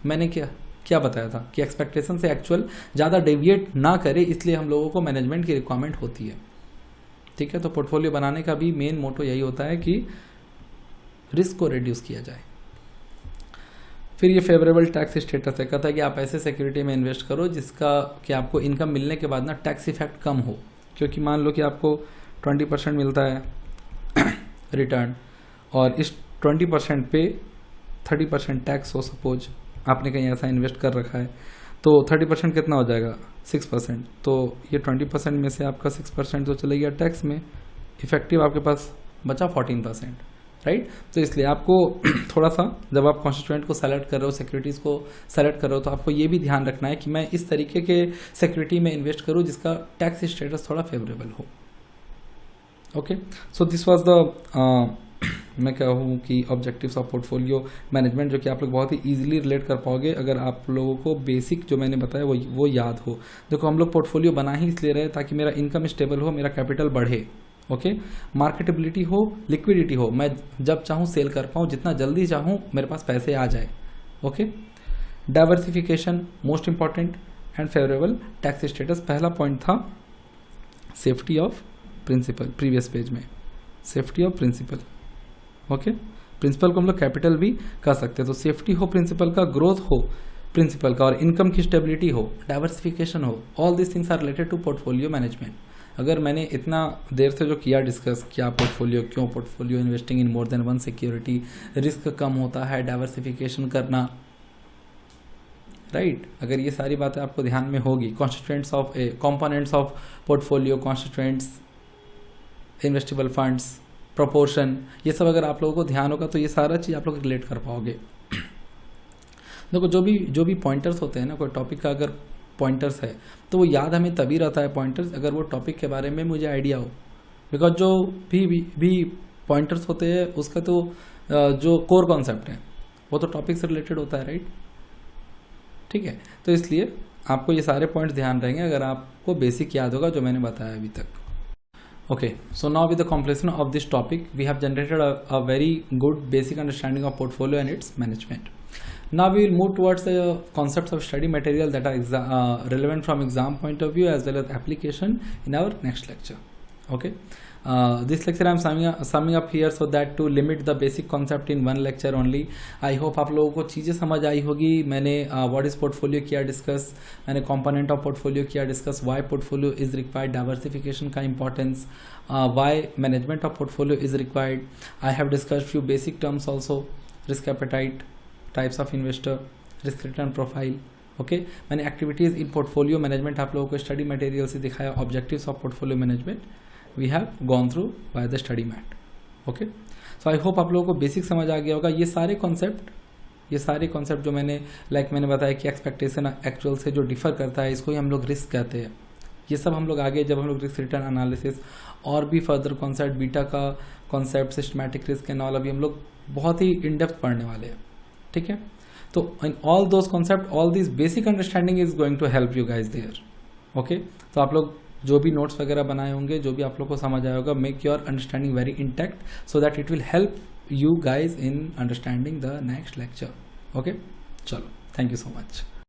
मैंने क्या बताया था कि एक्सपेक्टेशन से एक्चुअल ज़्यादा डेविएट ना करे, इसलिए हम लोगों को मैनेजमेंट की रिक्वायरमेंट होती है, ठीक है। तो पोर्टफोलियो बनाने का भी मेन मोटो यही होता है कि रिस्क को रिड्यूस किया जाए। फिर ये फेवरेबल टैक्स स्टेटस है, कहता है कि आप ऐसे सिक्योरिटी में इन्वेस्ट करो जिसका कि आपको इनकम मिलने के बाद ना टैक्स इफेक्ट कम हो, क्योंकि मान लो कि आपको 20% मिलता है रिटर्न और इस 20% पे 30% टैक्स हो, सपोज आपने कहीं ऐसा इन्वेस्ट कर रखा है, तो 30% कितना हो जाएगा 6%, तो ये 20% में से आपका 6% तो चले गया टैक्स में, इफेक्टिव आपके पास बचा 14%, राइट। तो इसलिए आपको थोड़ा सा जब आप कॉन्स्टिट्यूएंट को सेलेक्ट कर रहे हो, सिक्योरिटीज़ को सेलेक्ट कर रहे हो, तो आपको ये भी ध्यान रखना है कि मैं इस तरीके के सिक्योरिटी में इन्वेस्ट करूँ जिसका टैक्स स्टेटस थोड़ा फेवरेबल हो। Okay, so this was the मैं कहूँ कि ऑब्जेक्टिव्स ऑफ पोर्टफोलियो मैनेजमेंट, जो कि आप लोग बहुत ही इजीली रिलेट कर पाओगे अगर आप लोगों को बेसिक जो मैंने बताया वो याद हो। देखो हम लोग पोर्टफोलियो बना ही इसलिए रहे ताकि मेरा इनकम स्टेबल हो, मेरा कैपिटल बढ़े, ओके, मार्केटेबिलिटी हो, लिक्विडिटी हो, मैं जब चाहूँ सेल कर पाऊँ, जितना जल्दी चाहूँ मेरे पास पैसे आ जाए, okay, diversification most important and favourable tax status. पहला पॉइंट था safety of principal, previous page में safety of principal, okay, principal को हम लोग कैपिटल भी कह सकते हैं। तो सेफ्टी हो प्रिंसिपल का, ग्रोथ हो प्रिंसिपल का, और इनकम की स्टेबिलिटी हो, डाइवर्सिफिकेशन हो, all this things are related to portfolio management. अगर मैंने इतना देर से जो किया डिस्कस, क्या पोर्टफोलियो, क्यों portfolio, investing in more than one security, risk कम होता है, डाइवर्सिफिकेशन करना, राइट, अगर ये सारी बातें आपको ध्यान में होगी, constituents of components of portfolio, constituents, investable funds, proportion, ये सब अगर आप लोगों को ध्यान होगा तो ये सारा चीज़ आप लोग रिलेट कर पाओगे। देखो जो भी पॉइंटर्स होते हैं ना, कोई टॉपिक का अगर पॉइंटर्स है तो वो याद हमें तभी रहता है पॉइंटर्स अगर वो टॉपिक के बारे में मुझे आइडिया हो, बिकॉज जो भी पॉइंटर्स होते हैं उसका तो जो कोर कॉन्सेप्ट है वो तो टॉपिक से रिलेटेड होता है, राइट, ठीक है। तो इसलिए आपको ये सारे पॉइंट्स ध्यान रहेंगे अगर आपको बेसिक याद होगा जो मैंने बताया अभी तक। Okay, so now with the completion of this topic, we have generated a very good basic understanding of portfolio and its management. Now we will move towards the concepts of study material that are relevant from exam point of view as well as application in our next lecture. Okay, this lecture I am summing up here so that to limit the basic concept in one lecture only. I hope आप लोगों को चीज़ें समझ आई होगी. मैंने what is portfolio किया discuss, मैंने कंपोनेंट ऑफ पोर्टफोलियो किया discuss, why portfolio is required, diversification का importance, why management of portfolio is required. I have discussed few basic terms also, risk appetite, types of investor, risk return profile. Okay, मैंने activities in portfolio management आप लोगों को study material से दिखाया. Objectives of portfolio management we have gone through by the study mat. Okay, so I hope आप लोगों को basic समझ आ गया होगा. ये सारे कॉन्सेप्ट जो मैंने मैंने बताया कि एक्सपेक्टेशन एक्चुअल से जो डिफर करता है, इसको ही हम लोग रिस्क कहते हैं. ये सब हम लोग आगे जब हम लोग रिस्क रिटर्न एनालिसिस और भी फर्दर कॉन्सेप्ट, बीटा का concept, systematic risk and all, अभी हम लोग बहुत ही इन डेप्थ पढ़ने वाले हैं. ठीक है, तो in all those concept, all this basic understanding is going to help you guys there. Okay, तो आप लोग जो भी नोट्स वगैरह बनाए होंगे, जो भी आप लोग को समझ आया होगा, make your understanding very intact so that it will help you guys in understanding the next lecture. Okay, चलो, थैंक यू सो मच.